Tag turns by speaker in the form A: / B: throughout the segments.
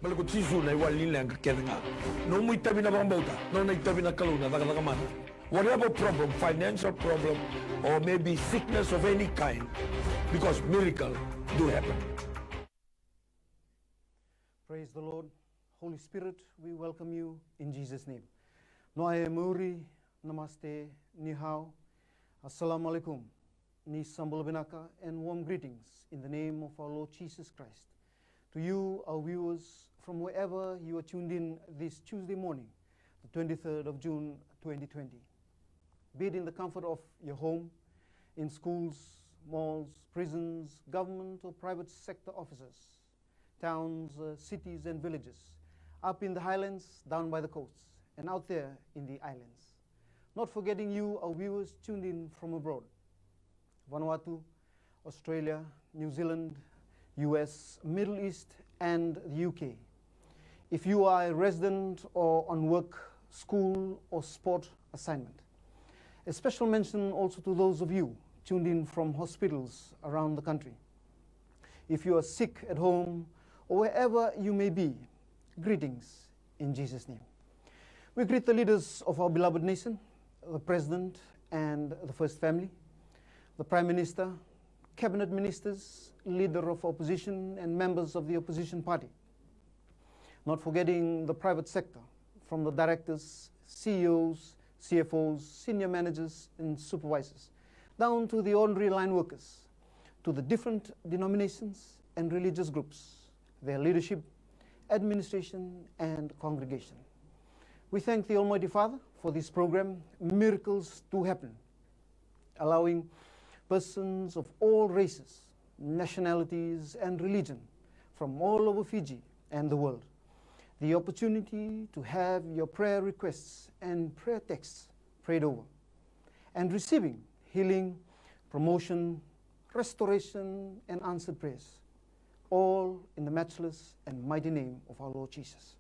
A: Malukot si Zuna, walin lang kakyan nga. Nung may tabi na bang bauta, nung nagtabi na kaluna, taga-tagamana. Whatever problem, financial problem, or maybe sickness of any kind, because miracle do happen.
B: Praise the Lord. Holy Spirit, we welcome you in Jesus' name. Noae Muri, Namaste, Ni Hao, Assalamu alaikum, Ni Sambal Binaka, and warm greetings in the name of our Lord Jesus Christ. To you, our viewers, from wherever you are tuned in this Tuesday morning, the 23rd of June, 2020. Be it in the comfort of your home, in schools, malls, prisons, government or private sector offices, towns, cities and villages, up in the highlands, down by the coasts, and out there in the islands. Not forgetting you, our viewers tuned in from abroad, Vanuatu, Australia, New Zealand, US, Middle East, and the UK. If you are a resident or on work, school, or sport assignment. A special mention also to those of you tuned in from hospitals around the country. If you are sick at home or wherever you may be, greetings in Jesus' name. We greet the leaders of our beloved nation, the President and the First Family, the Prime Minister, Cabinet Ministers, Leader of Opposition, and members of the opposition party. Not forgetting the private sector, from the directors, CEOs, CFOs, senior managers, and supervisors, down to the ordinary line workers, to the different denominations and religious groups, their leadership, administration, and congregation. We thank the Almighty Father for this program, Miracles to Happen, allowing persons of all races, nationalities, and religion from all over Fiji and the world the opportunity to have your prayer requests and prayer texts prayed over, and receiving healing, promotion, restoration, and answered prayers, all in the matchless and mighty name of our Lord Jesus.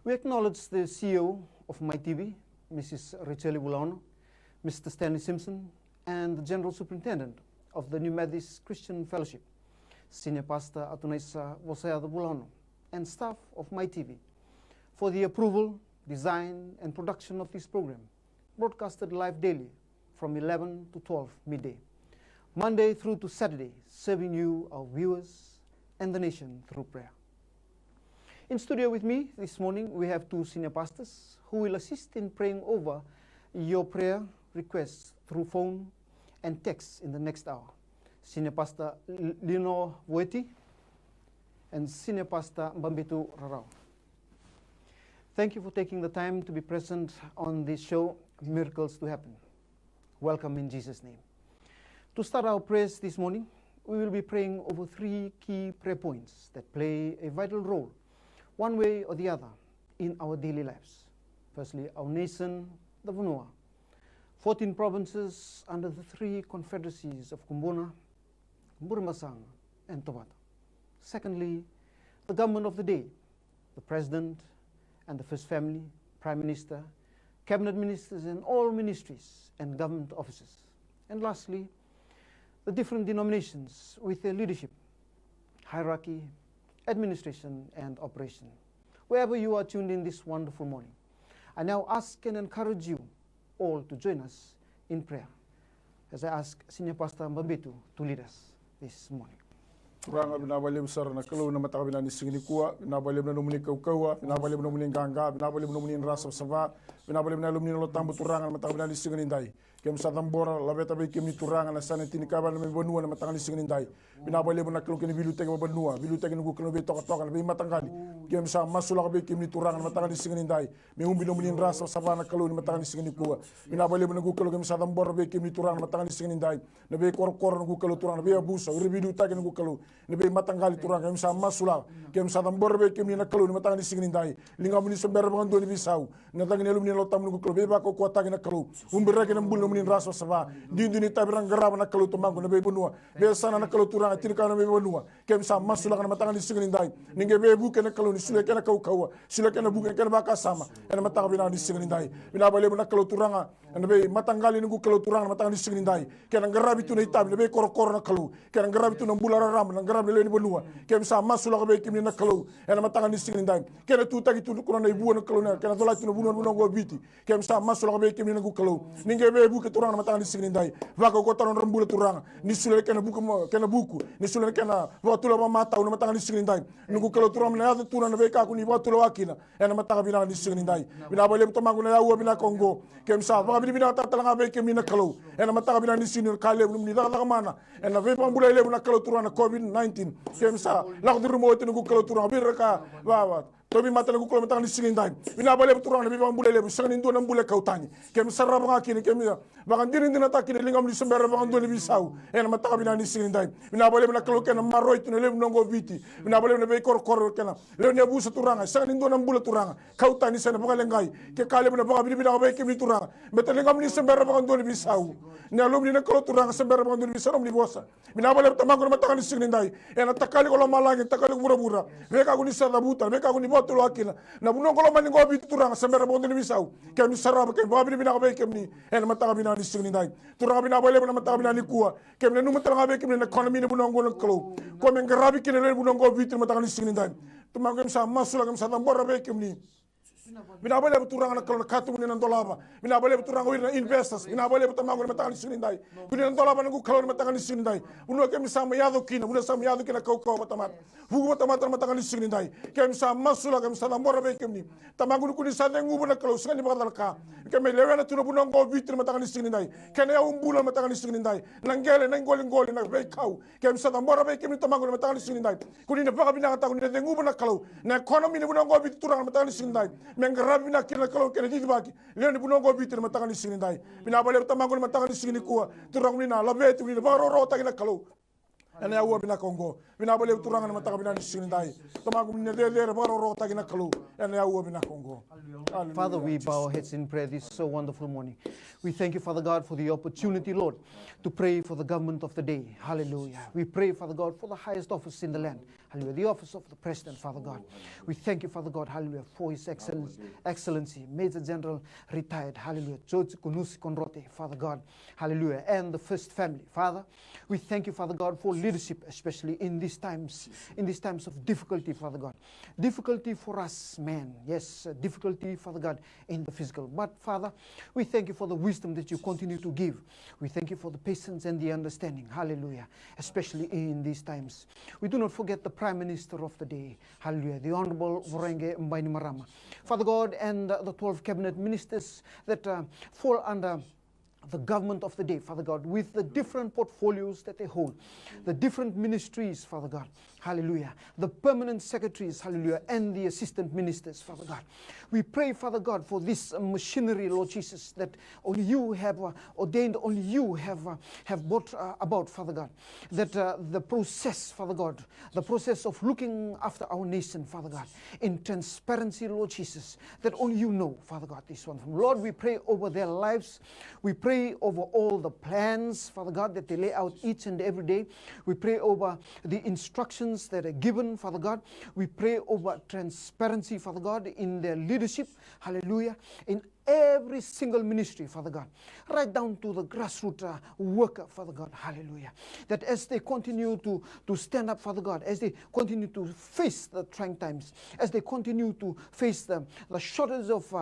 B: We acknowledge the CEO of MaiTV, Mrs. Richeli Bulano, Mr. Stanley Simpson, and the General Superintendent of the New Methodist Christian Fellowship, Senior Pastor Atunaisa Voseada Bulano, and staff of MaiTV for the approval, design, and production of this program, broadcasted live daily from 11 to 12 midday, Monday through to Saturday, serving you, our viewers, and the nation through prayer. In studio with me this morning, we have two senior pastors who will assist in praying over your prayer requests through phone and text in the next hour. Senior Pastor Lino, Vueti, and Senior Pastor Babitu, Rarawa. Thank you for taking the time to be present on this show, Miracles to Happen. Welcome in Jesus' name. To start our prayers this morning, we will be praying over three key prayer points that play a vital role, one way or the other, in our daily lives. Firstly, our nation, the Vanua, 14 provinces under the three confederacies of Kumbuna, Burmasang, and Tobata. Secondly, the government of the day, the President and the First Family, Prime Minister, Cabinet Ministers, and all ministries and government offices. And lastly, the different denominations with their leadership, hierarchy, administration, and operation. Wherever you are tuned in this wonderful morning, I now ask and encourage you all to join us in prayer as I ask Senior Pastor Babitu to lead us this morning.
C: Kurang binabalib sar na kalau na mata binani singini kuwa binabalib na numuni kaukawa binabalib na numuni ganga binabalib na numuni rasa sava binabalib na lumni lo tambu turangan mata binani singini dai kem satambora labeta be kem ni turangan na sana tini kaban na benua na mata singini dai binabalib na kalau kini bilu tege benua bilu tege ngu kalau be toka be matangani kem sa masula be kem ni turangan mata singini dai me umbi numuni rasa sava na kalau ni mata singini kuwa binabalib na ngu kalau kem satambora be kem ni turangan mata singini dai na be kor ngu kalau turangan be abusa uribidu tege ngu kalau nebe matanggali turang kem sa masula kem sa tamborbe kem ni nakalu ni matangani singini dai linga muni sember bangan doni bisau natang ni alumni lo tamnu ko be ba ko ko tagi nakalu umbira ke nambul muni raso sava dindu ni tabirang garaba nakalu to mangu nebe bunua be sana nakalu turang tin kana be bunua kem sa masula kana matangani singini dai ninge be bu ke nakalu ni sule ke nakau kawa sule ke na bu ke ba ka sama ena matang bina ni singini dai bina bale nakalu turanga nebe matanggali ni ko turang matangani singini dai ke na garabi tu ni tabi nebe kor nakalu ke na garabi tu nambula ram na garab le ni bonua kem sa masula be kim ni na kalau ena matanga ni singin dai kena tu tagi tu kuna na ibu na kalau na kena tolai tu bunuan bunuan go biti kem sa masul ka be kem na go kalau ninge be bu ke turang na matanga ni singin dai va ko taron rambula turang ni sule kena buku kena buku ni sule kena wa tu la mata na matanga ni singin dai nugo kalau turang na ya tu na be ka ku ni wa tu la wakina ena matanga bina ni singin dai bina bale to mangu na ya u bina kongo kem sa va bina ta tala be kem na kalau ena matanga bina ni singin kale ni da mana ena ve pambula ile na kalau turang na covid-19 kem sa la ko rumo te nugo kalau turang bir ka wa tobi mata lagu kalau matang lisingin dai bina bale turang na bibang bulele sangin do nang bule kautani kem sarra banga kini kem bagan dirin din atakini lingam li sembera bagan do ni bisau en matang bina lisingin dai bina bale na kalau ken maroi tu le nongo viti bina bale na be kor ken le ne busa turanga sangin do nang bule turanga kautani sana baga lengai ke kale bina baga bina be kem turanga meta lingam li sembera bagan do ni bisau ne alum ni na kalau turanga sembera bagan do ni bisau ni bosa bina bale tamango matang lisingin dai en atakali ko malangi takali mura veka ko ni sarabuta veka ko ni botolo akina na buno ko mani go bitu turanga sembera bondo ni bisau ke ni saraba ke babi bina be kem ni en matanga bina ni singni dai turanga bina bale bina matanga bina ni kuwa kem ne numu turanga be kem ni economy ni buno ngol klo ko men garabi kine le buno go bitu matanga ni singni dai tumango kem sa masula kem sa tambora be kem ni bina bale turanga na klo katu ni nan dolaba bina bale turanga wi na investors bina bale tamango ni matanga ni singni dai bina nan dolaba ngu klo ni matanga ni singni dai buno kem sa yado kina buno sa yado kina ko batamat hugo batamat matanga ni singni dai kem sa masula kem sa tambora be kem ni tamango ni sa ngu buno klo singani bakal ka kem lewe na tuno buno go vitri matanga ni singni dai ken ya umbula matanga ni singni dai nangele ngoli na be kau kem sa tambora be kem ni tamango ni matanga ni singni dai kuni ne baka bina ta kuni ne ngu buno klo na economy ni buno go vitri turanga matanga ni singni dai mengrabi bina kina kalo kene di baki leoni buno go vitri matanga ni singni dai bina bale tamango ni matanga ni singni kuwa turanga ni na labeti ni baro rota kina kalo ena ya bina kongo bina bale turanga ni matanga bina ni singni dai tamango ni le baro rota kina kalo ena ya bina kongo.
B: Father, we bow our heads in prayer this so wonderful morning. We thank you, Father God, for the opportunity, Lord, to pray for the government of the day. Hallelujah. We pray, Father God, for the highest office in the land. Hallelujah. The office of the President, Father God. We thank you, Father God, hallelujah, for His Excellency, Major General retired, hallelujah, George Kunusi Konrote, Father God, hallelujah, and the first family. Father, we thank you, Father God, for leadership, especially in these times of difficulty, Father God. Difficulty for us, man. Yes, difficulty, Father God, in the physical. But, Father, we thank you for the wisdom that you continue to give. We thank you for the patience and the understanding. Hallelujah. Especially in these times. We do not forget the Prime Minister of the day. Hallelujah. The Honorable Vorenge Mbainimarama. Father God, and the 12 cabinet ministers that fall under the government of the day, Father God, with the different portfolios that they hold, the different ministries, Father God, hallelujah, the permanent secretaries, hallelujah, and the assistant ministers, Father God. We pray, Father God, for this machinery, Lord Jesus, that only you have ordained, only you have brought about, Father God, that the process, Father God, the process of looking after our nation, Father God, in transparency, Lord Jesus, that only you know, Father God, this one. Lord, we pray over their lives. We pray over all the plans, Father God, that they lay out each and every day. We pray over the instructions that are given, Father God. We pray over transparency, Father God, in their leadership, hallelujah, in every single ministry, Father God, right down to the grassroots worker, Father God, hallelujah, that as they continue to stand up, Father God, as they continue to face the trying times, as they continue to face the shortage of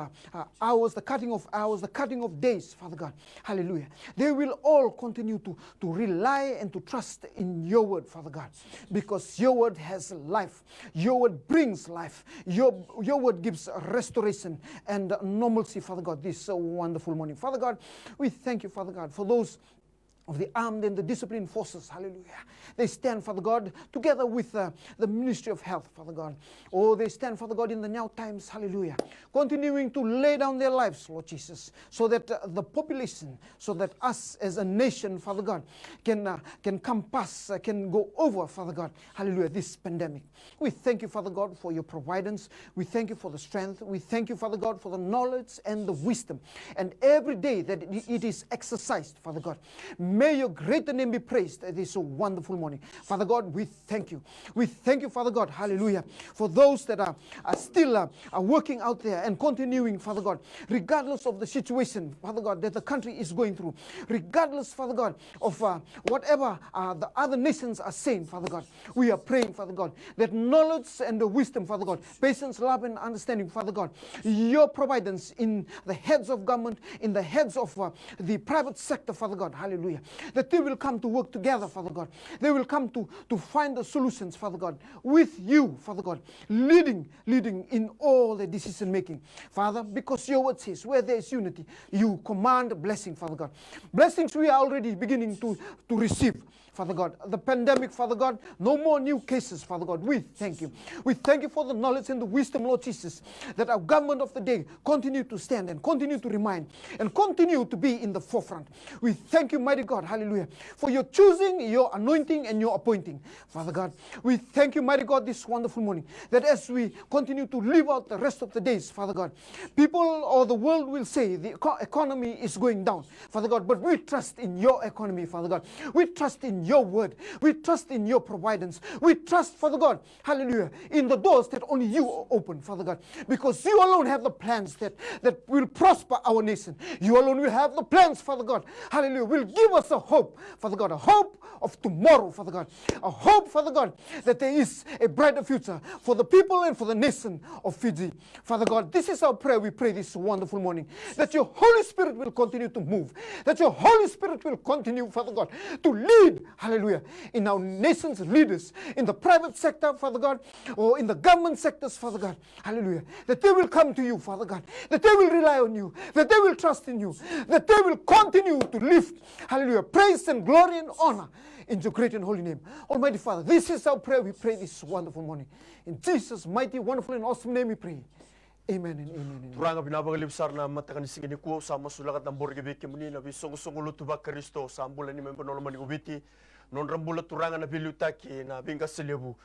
B: hours, the cutting of hours, the cutting of days, Father God, hallelujah, they will all continue to rely and to trust in your word, Father God, because your word has life, your word brings life, your word gives restoration and normalcy, Father God, this wonderful morning. Father God, we thank you, Father God, for those of the armed and the disciplined forces, hallelujah. They stand, Father God, together with the Ministry of Health, Father God. Oh, they stand, Father God, in the now times, hallelujah, continuing to lay down their lives, Lord Jesus, so that the population, so that us as a nation, Father God, can come past, can go over, Father God, hallelujah, this pandemic. We thank you, Father God, for your providence. We thank you for the strength. We thank you, Father God, for the knowledge and the wisdom. And every day that it is exercised, Father God, May your greater name be praised this wonderful morning. Father God, we thank you. We thank you, Father God, hallelujah, for those that are still are working out there and continuing, Father God, regardless of the situation, Father God, that the country is going through, regardless, Father God, of whatever the other nations are saying, Father God. We are praying, Father God, that knowledge and the wisdom, Father God, patience, love, and understanding, Father God, your providence in the heads of government, in the heads of the private sector, Father God, hallelujah, that they will come to work together, Father God. They will come to find the solutions, Father God, with you, Father God, leading in all the decision making, Father, because your word says, where there is unity, you command blessing, Father God. Blessings we are already beginning to receive, Father God. The pandemic, Father God, no more new cases, Father God. We thank you. We thank you for the knowledge and the wisdom, Lord Jesus, that our government of the day continue to stand and continue to remind and continue to be in the forefront. We thank you, mighty God, hallelujah, for your choosing, your anointing, and your appointing, Father God. We thank you, mighty God, this wonderful morning, that as we continue to live out the rest of the days, Father God, people or the world will say the economy is going down, Father God, but we trust in your economy, Father God. We trust in your word. We trust in your providence. We trust, Father God, hallelujah, in the doors that only you open, Father God, because you alone have the plans that will prosper our nation. You alone will have the plans, Father God, hallelujah, will give us a hope, Father God, a hope of tomorrow, Father God, a hope, Father God, that there is a brighter future for the people and for the nation of Fiji. Father God, this is our prayer. We pray this wonderful morning, that your Holy Spirit will continue to move, that your Holy Spirit will continue, Father God, to lead, hallelujah, in our nation's leaders, in the private sector, Father God, or in the government sectors, Father God, hallelujah, that they will come to you, Father God, that they will rely on you, that they will trust in you, that they will continue to lift, hallelujah, praise and glory and honor in your great and holy name. Almighty Father, this is our prayer. We pray this wonderful morning. In Jesus' mighty, wonderful, and awesome name we pray. Amen and amen.
D: Turanga binabagalib sar na matakan singini ko sa masulakat ng borge beke muni na bisong lutuba Kristo sa ambula ni member no mani Vueti non rambula turanga na bilutaki na binga selebu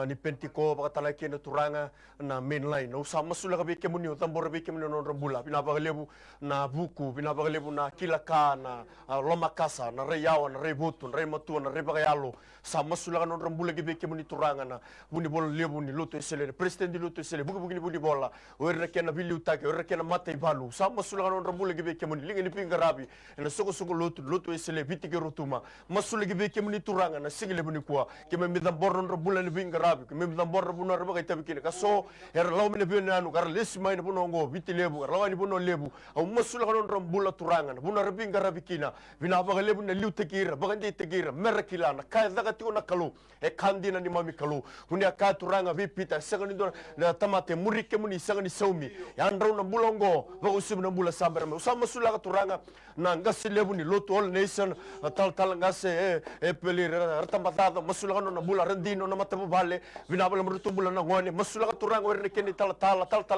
D: ni pentiko pakatalaki na turanga na mainline no sa masulakat beke muni tambor beke muni non rambula binabagalebu na buku binabagalebu na kilaka na lomakasa na reyawa na rebutu na rematu na rebagayalo sa masulakat non rambula beke muni turanga na buni bol lebu ni luto esele president di luto esele buku buni bola ora kena bilutaki ora kena mata ibalu sa masulakat non rambula beke muni lingini pingarabi na soko luto esele bitike rutuma masulakat beke muni turanga na singile buni kwa keme midam borron rambula ni pingarabi keme midam borron buna rabaga tabikine kaso era law mine benanu kar lesma ina buno ngo bitilebu rawa ni buno lebu au masulakat non rambula turanga na buna rabingarabi kina binabaga lebu na liutekira bagandi tekira merakila na kaya daga tiko na kalu e kandina ni mami kalu kunia ka turanga vipita sagani do na tamate murike muni sagani saumi yandrau na bulongo bagusim na bula sambar me usama sulaka turanga na ngasi lebu ni lotu all nation tal ngase pelir ratamatado masulaka no na bula rendino na matabu bale binabala murutu bula na ngone masulaka turanga werne keni tal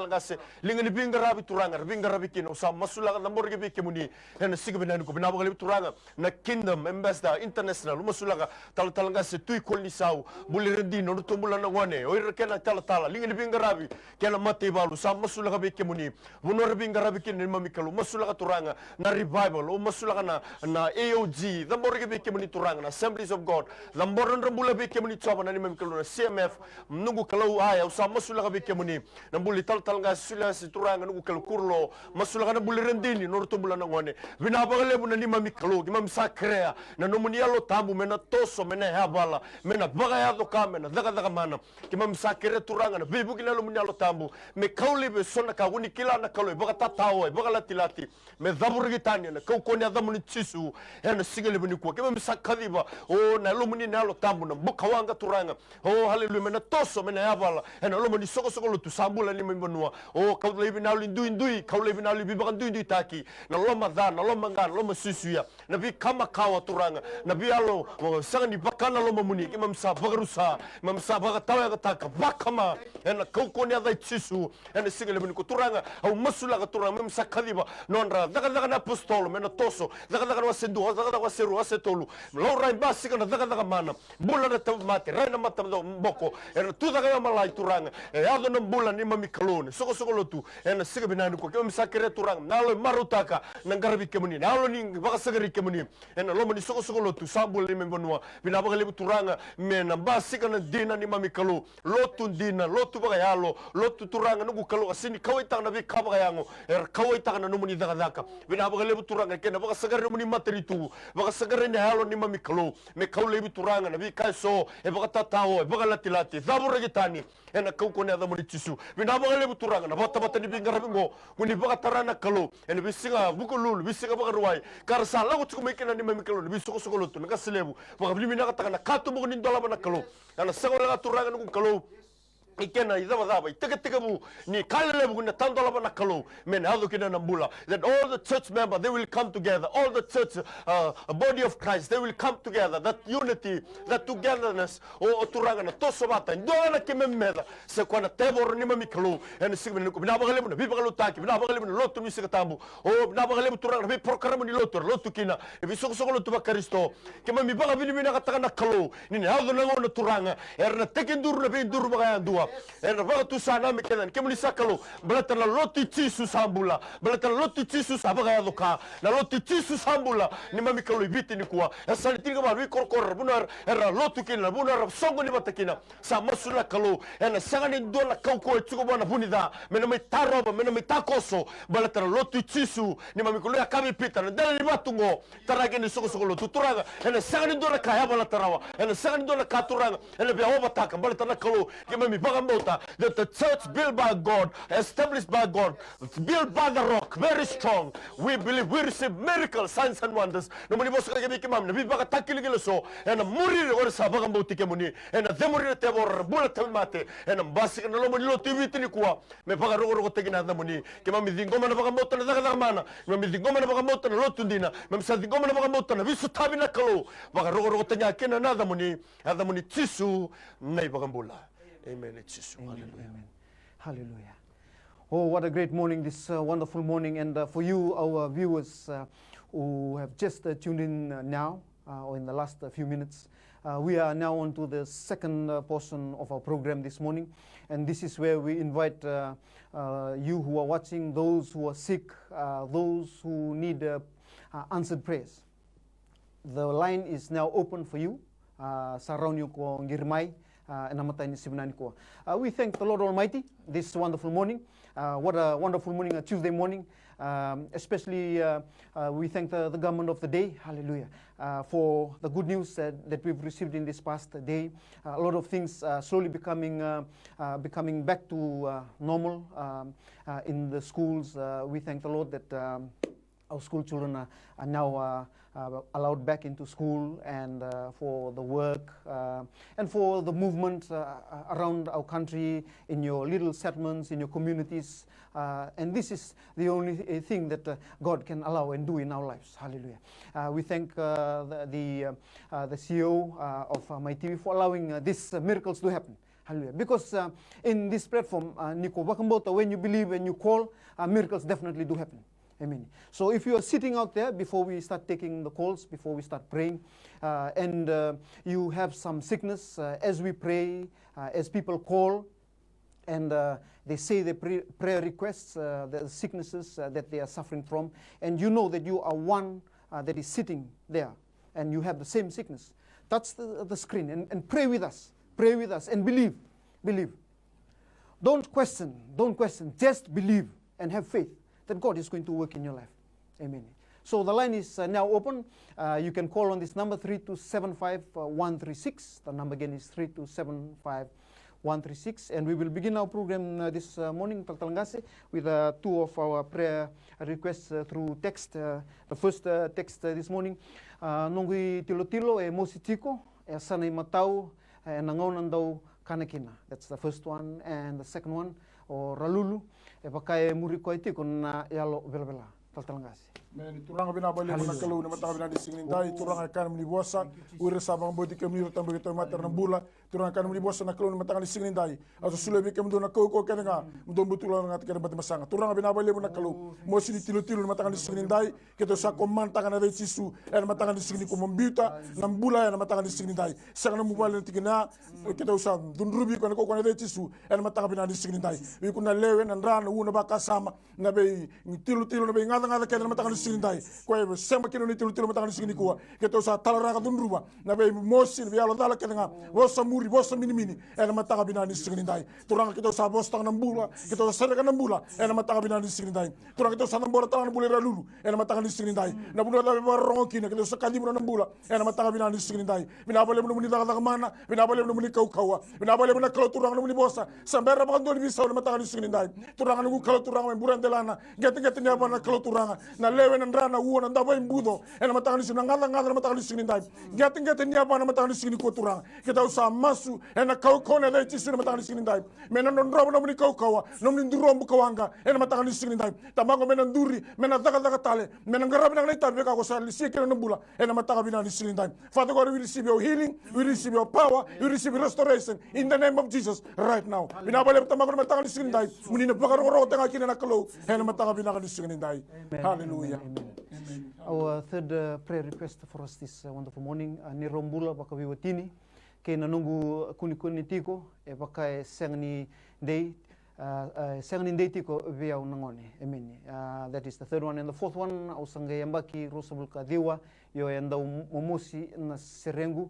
D: ngase lingani bingarabi turanga bingarabi kino usama masulaka na morge bike muni na sigabinanu ko binabala turanga na kingdom ambassador international masulaka tal ngase tui kolni sau bulirendino no tumbula na ngone oir kena tala lingani bingarabi kena mate balu sa masulaka beke muni bunor bingarabi kin mamikalu masulaka turanga na revival o masulaka na AOG the morge beke muni turanga na Assemblies of God lamboran rambula beke muni tsaba na mamikalu na CMF nungu kalau aya sa masulaka beke muni na buli tal ngase sula si turanga nungu kalau kurlo masulaka na bulirendini no tumbula na ngone binabagale buna ni mamikalu kimam sakrea na nomunialo tambu mena toso mena habala mena bagayado kamena daga mana kima msakere turanga na bibu kinalo munyalo tambu me kauli be sona ka wuni kila na kauli baga tatao baga lati me dabur gitania na kau adamu ni chisu ena sigele buni kwa kima msakadiba o na lumuni nalo tambu na bukawanga turanga o haleluya mena toso mena habala ena lumuni soko lutu sambula ni mbonua o kauli binalo indui kauli binalo bibaga indui taki na loma dana loma ngana loma sisuya na bi kama kawa turanga na bi alo sangani bakana loma muni kima bagarusa mamsa bagatawa gataka bakama ena kaukoni adai chisu ena sigele buni kuturanga au masula kuturanga mamsa kadiba nonra daga na apostolo mena toso daga wasendu daga waseru wasetolu laura basi kana daga mana bula na tabu mate rena mata mboko ena tu daga malai turanga ado na bula ni mami kalone soko lotu ena siga binani ko kemi sakere turanga nalo marutaka nangarabi kemuni nalo ni baka sagari kemuni ena lomo ni soko lotu sambul ni membonua binaba lebu turanga mena basi kana dina ni mami kalu lotu dina lotu baka yalo lotu turanga nugu kalu asini kawai tang nabi kaba yango kawai tang na numuni daga binaba lebu turanga kena baka sagari numuni materi tu baka sagari ni halo ni mami kalu me kau lebu turanga nabi kaiso baka tatao baka lati zabura gitani ena kau kone ada muni tisu binaba lebu turanga na bata ni bingarabi ngo kuni baka tarana kalu ena bisinga buku lulu bisinga baka ruai karsa lagu tukumekena ni mami kalu bisu soko lotu nga selebu baka blimina katakana katu buku ni dola bana kalu ana sagola turanga nugu kalu ikena idaba iteka bu ni kalele bu na tandola bana kalu men hado kina nambula that all the church member they will come together all the church body of Christ they will come together that unity that togetherness o turanga na toso bata ndona kimemeda se kwana tebor ni mami kalu en sigmen ko binabagale na bibagalu taki binabagale na lotu mi sigatambu o binabagale turanga bi program ni lotu kina e biso so lotu ba Kristo kema mi baga bilimina katakana kalu ni hado na ngona turanga erna tekinduru na bindur baga dua ena vaga tu sana me kedan kemuli sakalo belata la loti tisu sambula belata la loti tisu sabaga yadoka la loti tisu sambula ni mami kalo ibiti ni kuwa esa tinga ba wi korkor bunar era lotu kina bunar songo ni batakina sa masula kalo ena sangani dola kauko etsuko bana bunida mena me taroba mena me takoso belata la loti tisu ni mami kalo akabi pita na dala ni batungo tarage ni soko lotu turaga ena sangani dola kaya bala tarawa ena sangani dola katuranga ena be obataka belata na kalo kemami that the church built by God, established by God, built by the rock, very strong. We believe we receive miracles, signs and wonders. No mani bosa kage biki mam, nabi baka takili gelo so, ena muri or sa baka mbauti ke muni, ena demuri te bor bula te mate, ena basi kana lo mani lo tiwi tini kuwa, me baka rogo tegina na muni, ke mami dingoma na baka mbauta na daga mana, mami dingoma na baka mbauta na lo tundina, mami sa dingoma na baka mbauta na visu tabi na kalo, baka rogo tenya kena na da muni tisu nai baka mbula. Amen. Hallelujah.
B: Amen. Hallelujah. Oh, what a great morning, this wonderful morning. And for you, our viewers who have just tuned in now, or in the last few minutes, we are now on to the second portion of our program this morning. And this is where we invite you who are watching, those who are sick, those who need answered prayers. The line is now open for you. Surround you ko ngirmai. We thank the Lord Almighty this wonderful morning. What a wonderful morning, a Tuesday morning. Especially we thank the government of the day, hallelujah, for the good news that we've received in this past day. A lot of things slowly becoming back to normal in the schools. We thank the Lord that our school children are now allowed back into school, and for the work and for the movement around our country, in your little settlements, in your communities. And this is the only thing that God can allow and do in our lives. Hallelujah. We thank the CEO of MaiTV for allowing these miracles to happen. Hallelujah. Because in this platform, Nico Wakambota, when you believe and you call, miracles definitely do happen. Amen. So if you are sitting out there before we start taking the calls, before we start praying, and you have some sickness, as we pray, as people call, and they say the prayer requests, the sicknesses that they are suffering from, and you know that you are one that is sitting there, and you have the same sickness, touch the screen and pray with us, and believe. Don't question, just believe and have faith that God is going to work in your life. Amen. So the line is now open. You can call on this number, 3275-136. The number again is 3275-136. And we will begin our program this morning, with two of our prayer requests through text. The first text this morning, Nongui Tilo e Mositiko, e Sanay Matau, e Nangonan daw Kanakina. That's the first one. And the second one, o Ralulu, e Pakae Muriko Itiko na Yalo Velvela. Taltalangasi.
C: Men turang binabalik mo na kalu na matang binadising nindai turang akan menibuasa uri sabang bodi kami rutang begitu mater nambula Turang kan muli bosa na kaluna matangan singin dai. Aso sulebi ke mudona ko kenga. Mudon betulan ngat kena bati masanga. Turang binabale na kalu. Mosi tilu-tilu matangan singin dai. Kita sa komantangan ada sisu. Er matangan singin ko membuta. Nambula er matangan singin dai. Sangan mubale tikina. Kita usah dunrubi ko ko ada sisu. Er matangan binani singin dai. Wi kuna lewe nan ran una baka sama. Na be tilu-tilu na be ngata kena matangan singin dai. Ko e sema kino ni tilu-tilu matangan singin ko. Kita usah talara ka dunruba. Na be mosi be alo dala kena. Bosa muri bosa mini ena mataka binani singin dai turang kita sa bosta nang bula kita sa sereka nang bula ena mataka binani singin dai turang kita sa nang bola tangan bula lulu ena mataka singin dai na bula la barong kina kita sa kali nang bula ena mataka binani singin dai binabale mun daga mana binabale mun kau kawa binabale mun kalau turang mun bosa sambera ba ndo bisa ena mataka singin dai turang nang kalau turang men buran delana get nya bana kalau turang na lewe nan rana uona ndaba imbudo ena mataka singin ngala mataka singin dai get nya bana mataka singin ko turang kita usah masu ena kau kona dai tisina matangani singin dai mena non robo nomni kau kawa nomni ndurombu kawanga ena matangani singin dai tamango mena nduri mena daga tale mena ngarabi nang nita beka ko sali sikira nambula ena matanga binani singin dai Father God, we receive your healing, we receive your power, we receive restoration in the name of Jesus right now binabale tamango matangani singin dai munina bakaro ro tanga kina nakalo ena matanga binani singin dai hallelujah.
B: Our third prayer request for us this wonderful morning ni rombula baka Vueti ke nanungu kuni tiko e baka e sengni dei tiko via unangone amen. That is the third one. And the fourth one ausanga yambaki rosabulka diwa yo enda momosi na serengu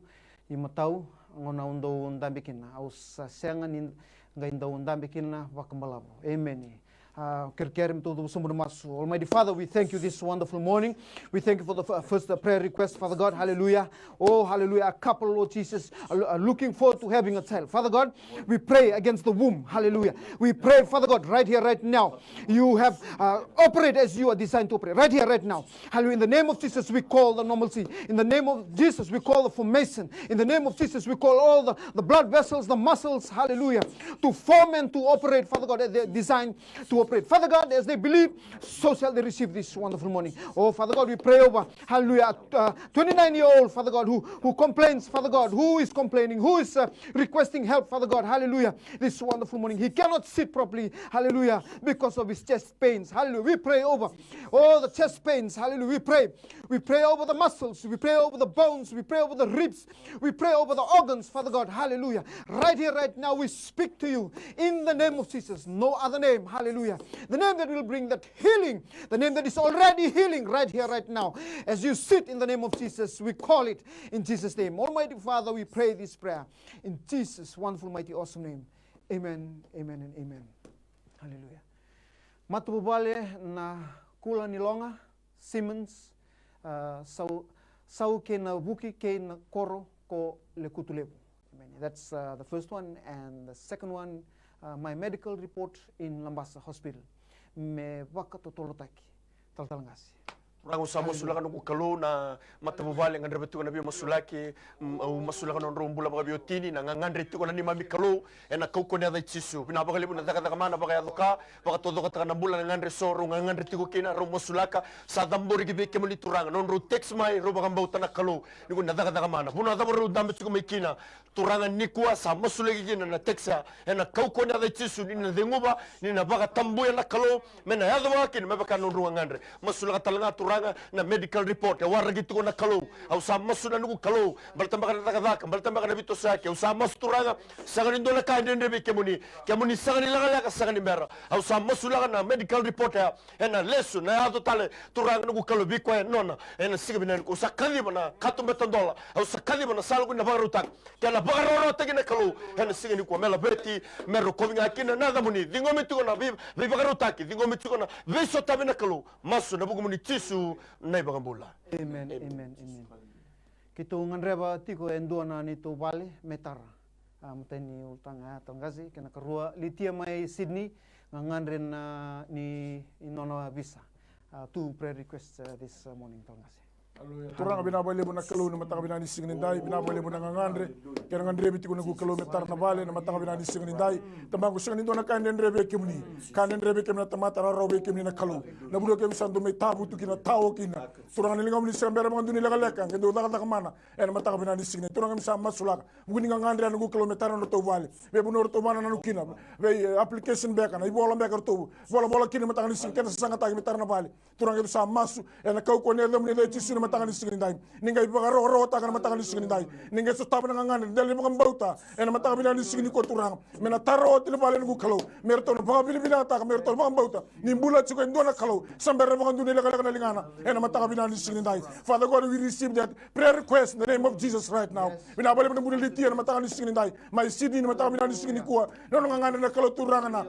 B: i matau ngona undo ndambikina aus sengani ngainda undambikina vakambalabo amen. Almighty Father, we thank you this wonderful morning. We thank you for the first prayer request, Father God. Hallelujah. Oh, hallelujah. A couple, Lord Jesus, are looking forward to having a child. Father God, we pray against the womb. Hallelujah. We pray, Father God, right here, right now. You have operate as you are designed to operate. Right here, right now. Hallelujah. In the name of Jesus, we call the normalcy. In the name of Jesus, we call the formation. In the name of Jesus, we call all the blood vessels, the muscles, hallelujah, to form and to operate, Father God, as they're designed to operate. Father God, as they believe, so shall they receive this wonderful morning. Oh, Father God, we pray over, hallelujah, 29-year-old, Father God, who complains, Father God, who is complaining, who is requesting help, Father God, hallelujah, this wonderful morning. He cannot sit properly, hallelujah, because of his chest pains, hallelujah. We pray over all the chest pains, hallelujah. We pray over the muscles, we pray over the bones, we pray over the ribs, we pray over the organs, Father God, hallelujah. Right here, right now, we speak to you in the name of Jesus, no other name, hallelujah. The name that will bring that healing, the name that is already healing right here, right now. As you sit in the name of Jesus, we call it in Jesus' name. Almighty Father, we pray this prayer in Jesus' wonderful, mighty, awesome name. Amen, amen, and amen. Hallelujah. Matubale na kula nilonga, Simmons, sau ke na buki ke na koro ko le kutulebu. That's the first one. And the second one, my medical report in Lambasa Hospital. Me waka totolotaki. Taltalangasi.
D: Rango sa masulakan ng ukalo na matabubali ng rebetu na biyo masulaki masulakan ng rombula mga biotini na ngangandri tiko na ni mami kalo na kauko na dai chisu pinabakali mo na daga mana baka yaduka baka todo ka na bula ngangandri soro ngangandri tiko kina ro masulaka sa dambori gibe ke muli turanga non ro text mai ro baka bauta na kalo ni na daga mana buna da ro dambe tiko mai kina turanga ni kuwa sa masulagi kina na texa na kauko na dai chisu ni na denguba ni na baka tambuya na kalo mena yaduwa kin mabaka non ro ngangandri masulaka talanga na medical report ya waragi tuko na kalo au sa masuna nugu kalo baltamba kana takadaka baltamba kana bito sake au sa masturanga sagani ndola ka ndende kemuni sagani lagala ka sagani mera au sa masula na medical report ya na lesu na ato tale turanga nugu kalo biko ya nona na sigabina ko sakali bana katumbe tondola au sakali bana salgu na barutak kana baroro tegina kalo na sigani ko mela beti mero kovinga kina nada muni dingomi tuko na bi bagarutaki dingomi tuko na viso tabina kalo masu na bugu muni tisu Amen,
B: amen. Kito nganreba tiko endona ni to vale metara. Mutani utanga tangasi kena karua litia mai Sydney nganren ni inona visa. Two prayer requests this morning tangasi.
C: Turang binabali mo na kalu na matang binani singinday, binabali mo na ngangandre, kaya ngandre biti ko nagukalo metar na bale na matang binani singinday, tamang gusto nito na kanen rebe kimni, kanen rebe kimna tamata rawe kimni na kalu, na bulo kim sandu may tabu tu kina tao kina, turang nilingam ni sambera mga duni lagaleka, kendo taka mana, na matang binani singinday, turang kim sa masulak, mugini ngangandre na nagukalo metar na to bale, be bunor to mana na nukina, be application beka na ibola beka to, bola kini matang ni singinday sa sangatag metar na bale, turang kim sa masu, na kau ko ne dum ni chisu na matang ni singinday, ninga ro ta kana matang ni singinday, ninga so tapa na ngangandre, dali mga bauta, na matang binani singinday ko turang, mena taro tilo bale nagukalo, merto na mga bilibila ta, merto mga bauta, nimbula chiko ndo na kalo, sambera mga duni lagaleka na lingana, na matang binani singinday. Father God, we receive that prayer request in the name of Jesus right now. Binabali mo na buniliti na matang ni singinday, may CD na matang binani singinday kuha, nono ngangandre na kalo turang na,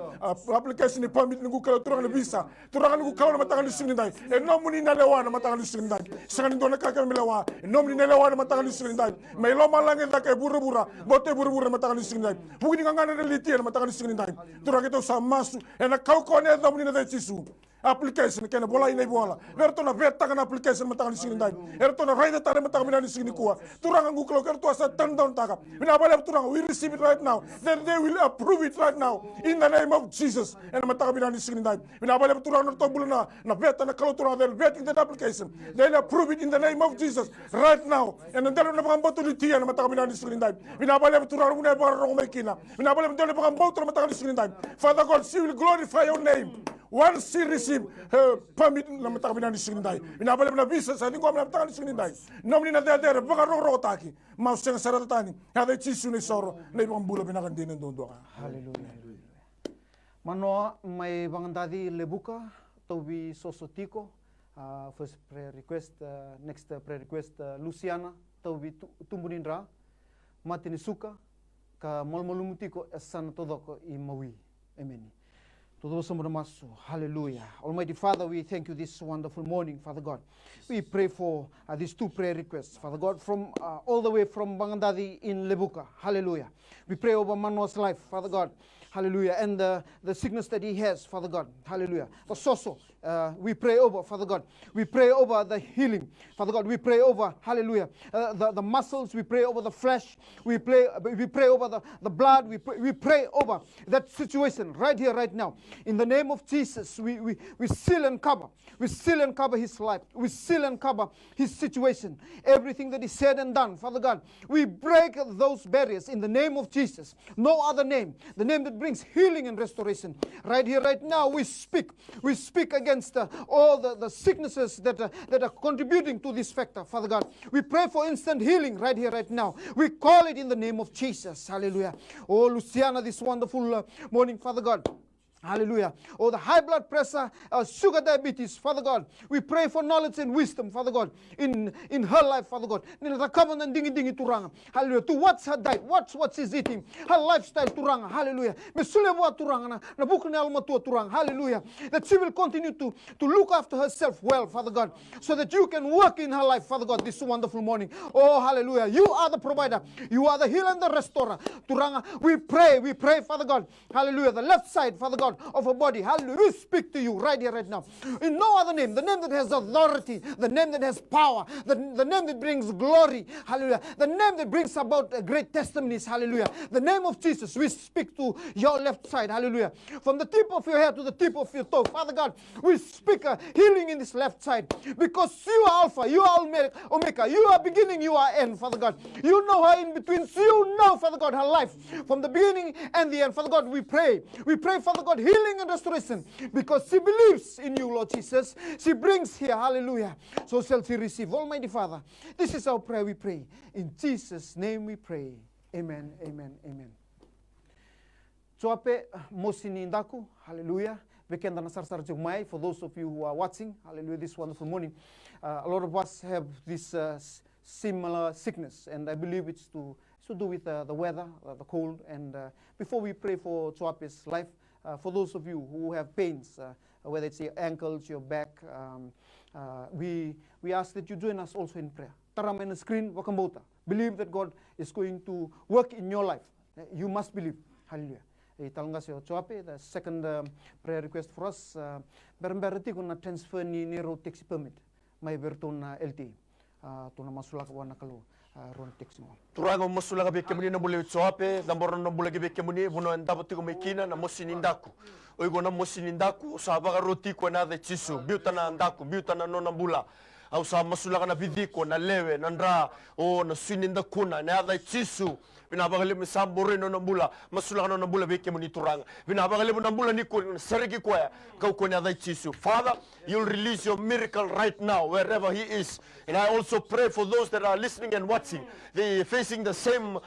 C: application ni permit nagukalo turang na visa, turang nagukalo na matang ni singinday, no muni na lewa na matang ni singinday, sangan ndo na kakamilawa, no muni na lewa na matang ni singinday, may loma langin na kay bura-bura, bote bura-bura na matang ni singinday, bugini ngangandre na liti na matang ni singinday, turang ito sa masu, na kauko na ito muni na tayo chisu, application kena bola ina bola erto na beta kana application matang ni singinday erto na right tare matang binani singini kuwa turang ngu klo kerto asa turn down taka bina bale turang we receive it right now then they will approve it right now in the name of Jesus and matang binani singinday bina bale turang no tobulna na beta na kalo turang they're vetting that application they'll approve it in the name of Jesus right now and then na pakamboto litiya na matang binani singinday bina bale turang una ba ro mekina bina bale dole pakamboto matang ni singinday Father God, she will glorify your name. Once she receive her permit na matang binani singinday, binabali na visa sa lingua na matang singinday. Nomni na dere baka ro taki. Mau seng saratani. Hada chisu ni soro na ibang bula binakan din ndondo ka.
B: Hallelujah. Manoa may bangandadi lebuka tobi sosotiko. First prayer request, next prayer request Luciana tobi tumbunindra matini suka ka molmolumutiko esan todoko I mawi. Amen. Hallelujah. Almighty Father, we thank you this wonderful morning, Father God. We pray for these two prayer requests, Father God, from all the way from Bangandadi in Lebuka. Hallelujah. We pray over Manoa's life, Father God. Hallelujah. And the sickness that he has, Father God. Hallelujah. The soso, we pray over, Father God. We pray over the healing, Father God. We pray over, hallelujah, the muscles. We pray over the flesh. We pray over the blood. We pray over that situation right here, right now. In the name of Jesus, we seal and cover. We seal and cover his life. We seal and cover his situation. Everything that is said and done, Father God, we break those barriers in the name of Jesus. No other name. The name that brings healing and restoration. Right here, right now, we speak against all the sicknesses that are contributing to this factor, Father God. We pray for instant healing right here, right now. We call it in the name of Jesus. Hallelujah. Oh, Luciana, this wonderful morning, Father God. Hallelujah. Oh, the high blood pressure, sugar diabetes, Father God. We pray for knowledge and wisdom, Father God, in her life, Father God. Hallelujah. To what's her diet, what she's eating, her lifestyle turanga. Hallelujah. Hallelujah. That she will continue to look after herself well, Father God, so that you can work in her life, Father God, this wonderful morning. Oh, hallelujah. You are the provider. You are the healer and the restorer. Turanga. We pray, Father God. Hallelujah. The left side, Father God, of her body. Hallelujah. We speak to you right here, right now. In no other name, the name that has authority, the name that has power, the name that brings glory. Hallelujah. The name that brings about great testimonies. Hallelujah. The name of Jesus, we speak to your left side. Hallelujah. From the tip of your head to the tip of your toe. Father God, we speak healing in this left side, because you are Alpha, you are Omega, you are beginning, you are end, Father God. You know her in between. So you know, Father God, her life from the beginning and the end. Father God, we pray, Father God, healing and restoration, because she believes in you, Lord Jesus. She brings here, hallelujah. So shall she receive. Almighty Father, this is our prayer, we pray. In Jesus' name we pray. Amen, amen, amen. Choape mosini indaku, hallelujah. Bekenda nasar jumai, for those of you who are watching, hallelujah, this wonderful morning. A lot of us have this similar sickness, and I believe it's to do with the weather, the cold. And before we pray for Choape's life, for those of you who have pains, whether it's your ankles, your back, we ask that you join us also in prayer. Taram on the screen, wakambota. Believe that God is going to work in your life. You must believe. Hallelujah. The second prayer request for us, beremberti kuna transfer ni road taxi permit, may berton LT. tuna masulak wana kalu ron teks mo.
D: Turanga masula gabe kemuni na bule tsoape, dambora na bule gabe kemuni, buno ndabo tiko mekina na mosini ndaku. Oigo na mosini ndaku, sabaga roti ko na de chisu, biuta na ndaku, biuta na nona bula. Au sa masula kana bidiko na lewe, na ndra, o na swini ndakuna, na ada chisu. Binabagali misambore no nambula, masula kana nambula be kemuni turanga. Binabagali nambula ni ko seregi ko ya, kau ko na da chisu. Father, you'll release your miracle right now wherever he is. And I also pray for those that are listening and watching. They facing the same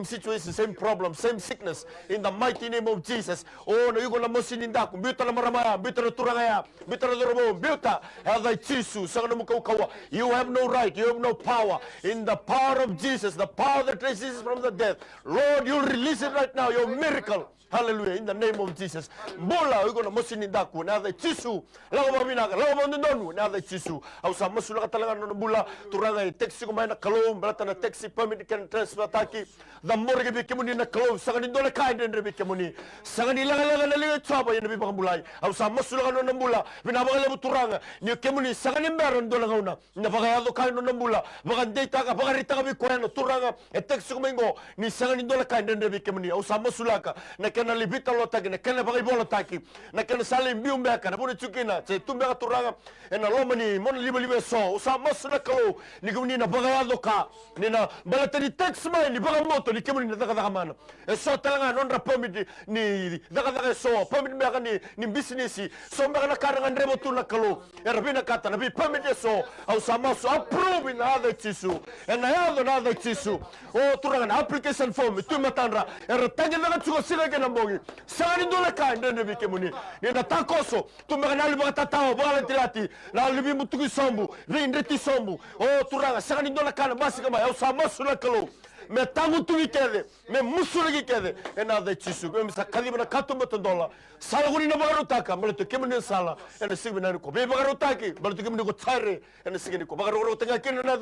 D: situation, same problem, same sickness. In the mighty name of Jesus. Oh, no yugo na mosininda ko. Biuta na maramaya, biuta na turangaya, biuta na dorobo, biuta. Ada chisu, sanga na mukawa. You have no right, you have no power. In the power of Jesus, the power that raises Jesus from the dead. Lord, you'll release it right now, your miracle. Hallelujah, in the name of Jesus. Bola, we're going to mosinindaku, now the chisu, lawabinaga, lawabandonu, now the chisu. I was a Masula Talaga Bula, Turanga, taxi commander Kalom, Bratana taxi permit can transfer taki, the mortgage became in the clothes, Sagani Dola kind and Rebecamuni, Sagani Laga Chaba in the Bibambulai. I was a Masula Nambula, Vinabala Turanga, New Kemuni, Sagani Baron Dolagona, Navagado kind of Nambula, Vagandeta, Vagarita Biquano, Turanga, a taxi comango, Ni Sagani Dola kind and Rebecamuni, I was a Masulaka. Kana libita lotaki na kana bagi bola taki na kana salim biumbeka na buni chukina che tumbeka turanga na lomani mon libe so usa masna kalo ni guni na bagado ka ni na balatani tax mai ni baga moto ni kemuni na daga mana e so talanga non rapomit ni daga so pomit meka ni business so meka na karanga ndrebo tu na kalo e rabina kata na bi pomit so au samaso approve in other chisu and na yado na other chisu o turanga na application form tu matandra e ratanga na chuko sira Bongi. Sangani dola ka ndene bikemuni. Ni na takoso tumeka na liba tatao bala tilati na libi mutuki sombu rindeti sombu. Oh turanga sangani dola ka na basi kama ya usama sula kalo. Me tangu tu kede me musuli kede ena de chisu me sakali bana kato dola sala guni na bagarutaka mala to kemuni sala ena sigbi na ko be bagarutaki mala to kemuni ko tsare ena signi ko bagaru tenga kena na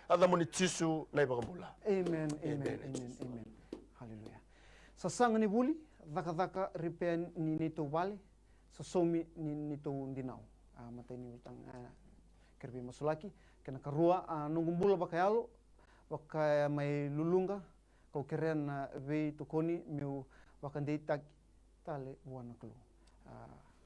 D: adamuni chisu na bagambula.
B: Amen, amen, amen, amen. Hallelujah. Sasang ni buli, daka ripen ni nito wali, sasomi ni nito dinau. Matay ni utang kerbi masulaki, kena karua nungumbula bakayalo, baka may lulunga, kau keren vei tukoni miu wakandei tale buwan naklu.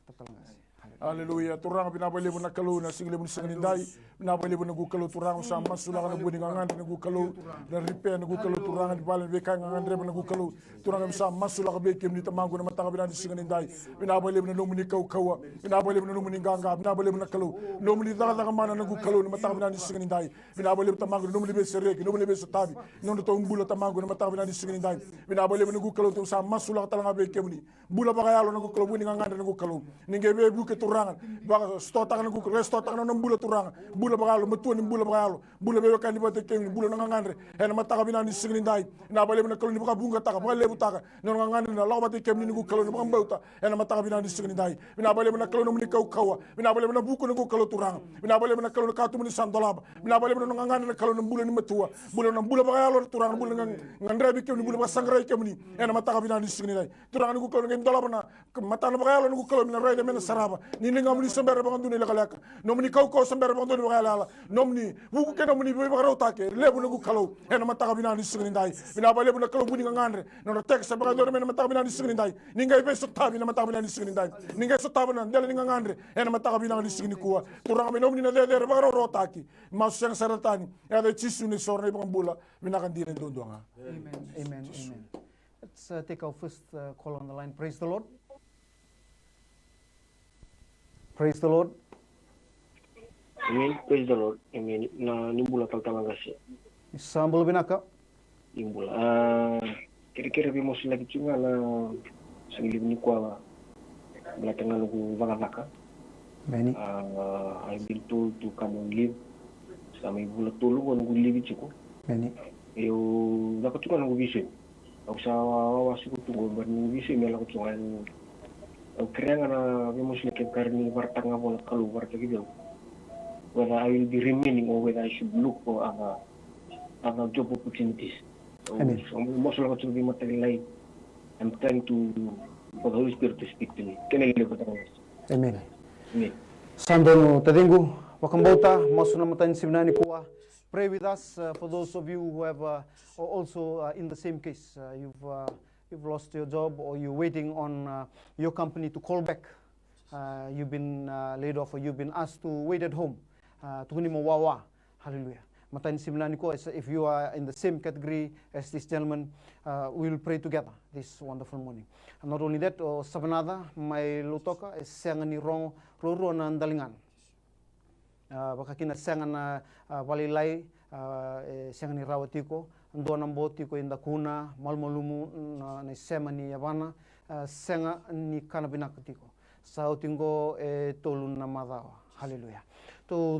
B: Tatalangasi.
C: Haleluya, turang pinabali mo na kalu na sigli mo sa kanindai, pinabali mo na gukalo turang sa masula ka na buning angan na gukalo, na ripe na gukalo turang di balen beka angan rebe na gukalo, turang sa masula ka bekem ni tamango na matanga binani sa kanindai, pinabali mo na numuni kawa, pinabali mo na numuni ganga, pinabali mo na kalu, numuni daga mana na gukalo na matanga binani sa kanindai, pinabali mo tamango na numuni besa reki, numuni besa tabi, numuni to umbula tamango na matanga binani sa kanindai, pinabali mo na gukalo sa masula ka talanga bekem ni, bula bakayalo na gukalo buning angan na gukalo, ningebe buke turangan baga stota kana ku restota kana bula turangan bula bagalo metuani bula bagalo bula bebe kan dibate kem bula ngangandre ena mataka bina ni signi ndai na bale na kaloni baga bunga taka baga lebu taka no ngangandre na lawa bate kem ni ku kaloni baga mbauta ena mataka bina ni signi ndai bina bale na kaloni muni kawa bina bale na buku ku kalo turangan bina bale na kaloni katu muni sandolaba bina bale na ngangandre na kaloni bula ni metua bula na bula bagalo turangan bula ngandre bi kem ni bula baga sangrai kem ni ena mataka bina ni signi ndai turangan ku kaloni ndolaba na matana bagalo ku kaloni na raide mena saraba ni ngamuni sembere banganduni lakalaka nomni kauko sembere banganduni bagalala nomni buku ke nomni be bagaro take lebu nagu kalo ena mataka bina ni signi ndai bina ba lebu na kalo buni ngandre no tek sa bagado mena mataka bina ni signi ndai ninga be sotabi na mataka bina ni signi ndai ninga sotabi na ndele ninga ngandre ena mataka bina ni signi kuwa turanga me nomni na de bagaro rotaki masang saratani ya de chisu ni sorne bangambula bina kan dire ndondonga.
B: Amen, amen, amen. Let's take our first call on the line. Praise the Lord. Praise the Lord.
E: Amen. Praise the Lord. Amen. Na nimbula taltalangasi.
B: Sambal binaka.
E: Nimbula. Kira-kira bimos lagi cunga na sangilib ni kwa belakangan ko vanganaka.
B: Many.
E: I've been told to come and live. Sa may bula tulong ko nung live chiko.
B: Many.
E: Yo nakatukan ng vision. Ako sa wawasi ko tungo ba ng vision may nakatukan. Kaya nga na vimos na karni warta nga mo kalu warta gitu. Whether I will be remaining or whether I should look for other job opportunities.
B: Amen.
E: So most of the time material I'm trying to for the Holy Spirit to speak to me. Can I live with that?
B: Amen.
E: Amen.
B: Sandono tadingu wakambota masuna matan simnani kuwa pray with us for those of you who have also in the same case. You've lost your job, or you're waiting on your company to call back. You've been laid off, or you've been asked to wait at home. Hallelujah. If you are in the same category as this gentleman, we will pray together this wonderful morning. And not only that, sabanada may lutoka is sangani rong roro na dalingan. Baka kina sangan walilai sangani rawatiko ando nambotiko inda kuna malmalumu na semani yavana sanga ni kanabinakatiko sa utingo tolun na madawa. Hallelujah. Father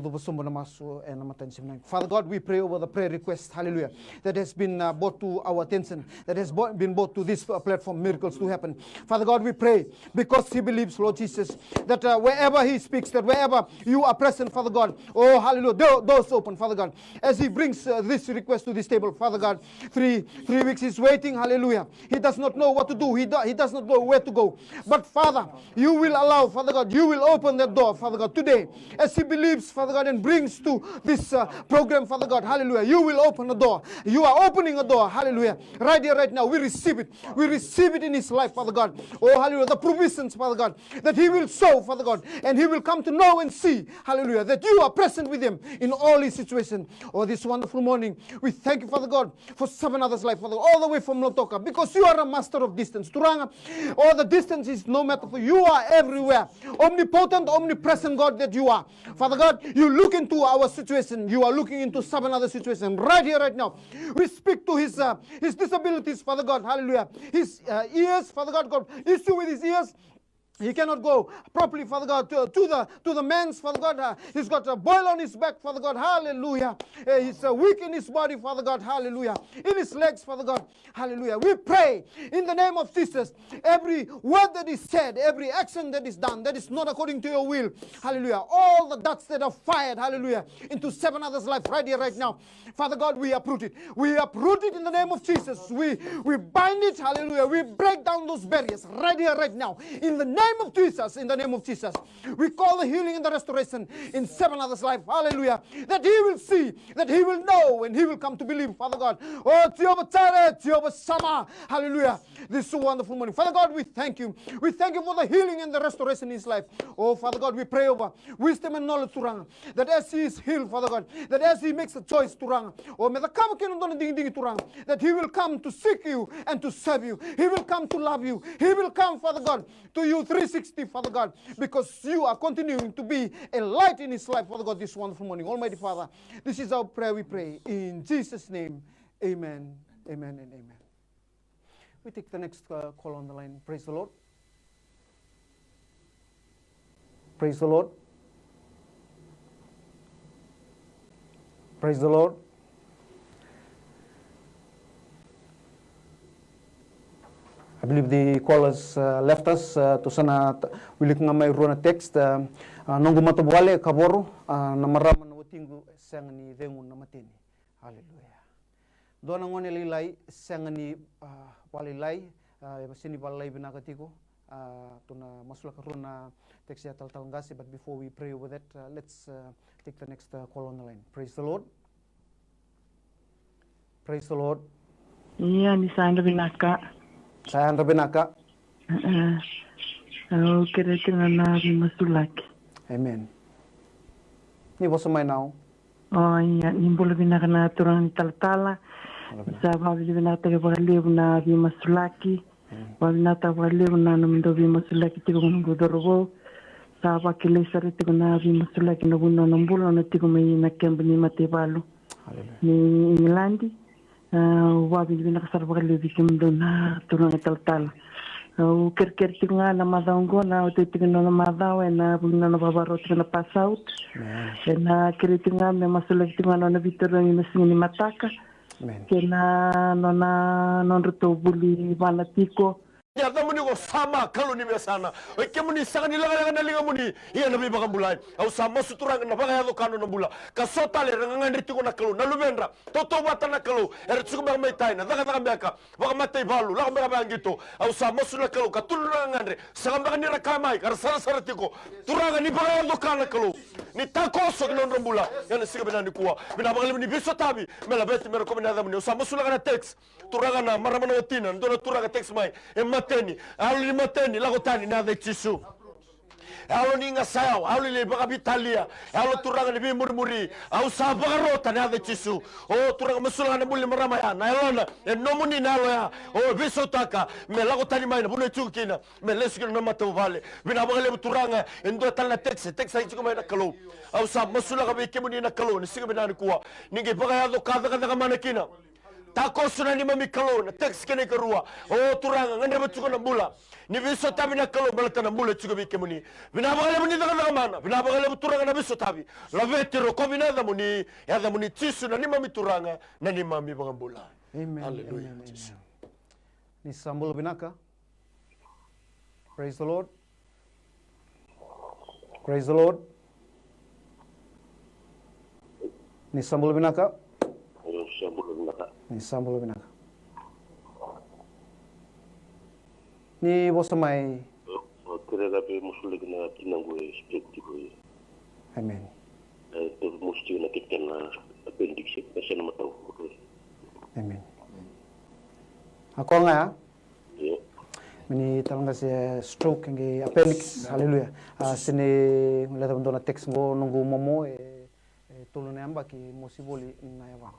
B: God, we pray over the prayer request, hallelujah, that has been brought to our attention, that has been brought to this platform, miracles to happen. Father God, we pray because he believes, Lord Jesus, that wherever he speaks, that wherever you are present, Father God, oh hallelujah, doors open, Father God, as he brings this request to this table, Father God, three weeks he's waiting, hallelujah. He does not know what to do, he does not know where to go. But Father, you will allow, Father God, you will open that door, Father God, today, as he believes, Father God, and brings to this program, Father God, hallelujah, you will open a door. You are opening a door, hallelujah, right here, right now. We receive it. We receive it in his life, Father God. Oh, hallelujah, the provisions, Father God, that he will sow, Father God, and he will come to know and see, hallelujah, that you are present with him in all his situations. Oh, this wonderful morning, we thank you, Father God, for seven others' life, Father, all the way from Lotoka, because you are a master of distance. Turanga, all the distance is no matter for you. You are everywhere. Omnipotent, omnipresent God that you are. Father God, you look into our situation. You are looking into some other situation right here, right now. We speak to his disabilities, Father God. Hallelujah. His ears, Father God, issue with his ears. He cannot go properly, Father God, to the men's, Father God. He's got a boil on his back, Father God. Hallelujah. He's weak in his body, Father God. Hallelujah. In his legs, Father God. Hallelujah. We pray in the name of Jesus. Every word that is said, every action that is done, that is not according to your will. Hallelujah. All the darts that are fired, hallelujah, into seven others' life right here, right now. Father God, we uproot it. We uproot it in the name of Jesus. We bind it, hallelujah. We break down those barriers right here, right now. In the name of Jesus, in the name of Jesus, we call the healing and the restoration in seven others' life. Hallelujah. That he will see, that he will know, and he will come to believe, Father God. Oh, Jehovah Jireh, Jehovah Shammah. Hallelujah. This is a wonderful morning. Father God, we thank you. We thank you for the healing and the restoration in his life. Oh, Father God, we pray over wisdom and knowledge to Ranga. That as he is healed, Father God, that as he makes a choice to Ranga, oh, may the come to Ranga, that he will come to seek you and to serve you. He will come to love you. He will come, Father God, to you 360, Father God, because you are continuing to be a light in his life, Father God, this wonderful morning. Almighty Father, this is our prayer, we pray. In Jesus' name, amen, amen, and amen. We take the next call on the line. Praise the Lord. Praise the Lord. Praise the Lord. I believe the callers left us to sana wili nga may runa text nongo matobwale kaboro na marama na utingu sang ni dengun na matini. Hallelujah. Doon ang nililay sang ni walilay sini walilay binakatiko to na masula karon na text ya taltalangasi. But before we pray over that, let's take the next call on the line. Praise the Lord. Praise the Lord.
F: Iya ni sana binaka.
B: Saya Binaka.
F: Kira-kira na masulaki.
B: Amen. Ni what's my now?
F: Oh iya, ni boleh binaka na turang taltala. Sa babi binaka taga bagaliw na bi masulaki. Babi na taga bagaliw na namindo bi masulaki tigo ng budorobo. Sa bakilay sari tigo na bi masulaki na buno ng bulo na tigo may nakemba ni matibalo. Ni Ingilandi. Wabi binakasar bagaliw bikim do na turang taltala. Ker-ker tinga na madaunggo na utitinga na madaw na bugna na babaro tinga na pass out. Na kiritinga me masulag tinga na bitero ni masing ni mataka. Kena na non ruto buli manatiko.
D: Yata muni ko sama kalau ni besana. Oke muni sangat nilaga na linga muni. Iya nabi baka bulay. Au sama suturang na baka yato kanu na bula. Kasotale rangangan rito na kalau. Nalumendra. Toto wata na kalau. Eritsuko baka may tayo na. Daka baka. Baka matay balu. Laka baka baka gitu. Au sama sula kalau. Katulungan re. Saka baka nirakamay. Karasara-sara tiko. Turangan ni baka yato kanu kalau. ni takoso kinon rambula yana siga binani kuwa binabangalim ni biso tabi mela beti mera ko binada muni usama sulaga na text turaga na maramana watina ndona turaga text mai emateni ali mateni lagotani na de chisu alo ninga sao alo le baga bitalia alo turanga ni muri au sa baga rota na de chisu o turanga masula na buli marama ya na elona nomuni na lo ya o biso taka me lago tani mai na bune chukina me lesu na mata vale bina baga le turanga endo tala text ai chukuma na kalo au sa masula ka beke muni na kalo ni siga bina ni kuwa ninge baga ya do kada mana kina takosuna ni mami kalo na text kene karua o turanga ngande bachuko na bula ni biso tabi na kalo balata na bula chuko bike muni binabagale muni daga mana binabagale turanga na biso tabi la vetero ko binada muni ya da muni tisu na ni mami turanga na ni mami bangambula.
B: Amen.
D: Hallelujah.
B: Amen. Ni sambul binaka. Praise the Lord. Praise the Lord. Ni sambul binaka. Ni sambul binaka. Ni bosamai.
G: Kerega pe musulik na kinanggo perspective.
B: Amen.
G: Ter musti na kitena appendix kasi na mataw.
B: Amen. Ako nga
G: Yeah.
B: mini talanga si stroke ngi appendix. Hallelujah. Sini ngulata mendo na text ngo nungu momo tulu ne amba ki mosiboli na yawa.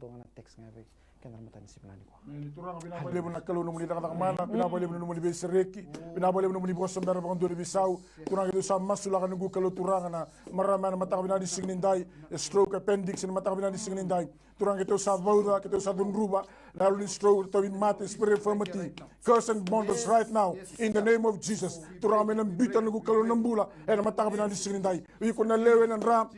B: Donga na text ngabe kena matan sipnani ko.
C: Turang binabalik mo na kaluno mo ni mana, binabalik mo mo ni Besereki, binabalik mo ni Boston Dara Bang Dori Bisau, turang itu sama sulakan nunggu kalau turang na marama na mata binadi singnindai, stroke appendix na mata binadi singnindai, turang itu sa vauda, kita sa dunruba, lalu ni stroke to in mate spirit infirmity, curse and bondage right now in the name of Jesus. Turang menang bita nunggu kalau nambula, na mata binadi singnindai, iko na lewe na ram,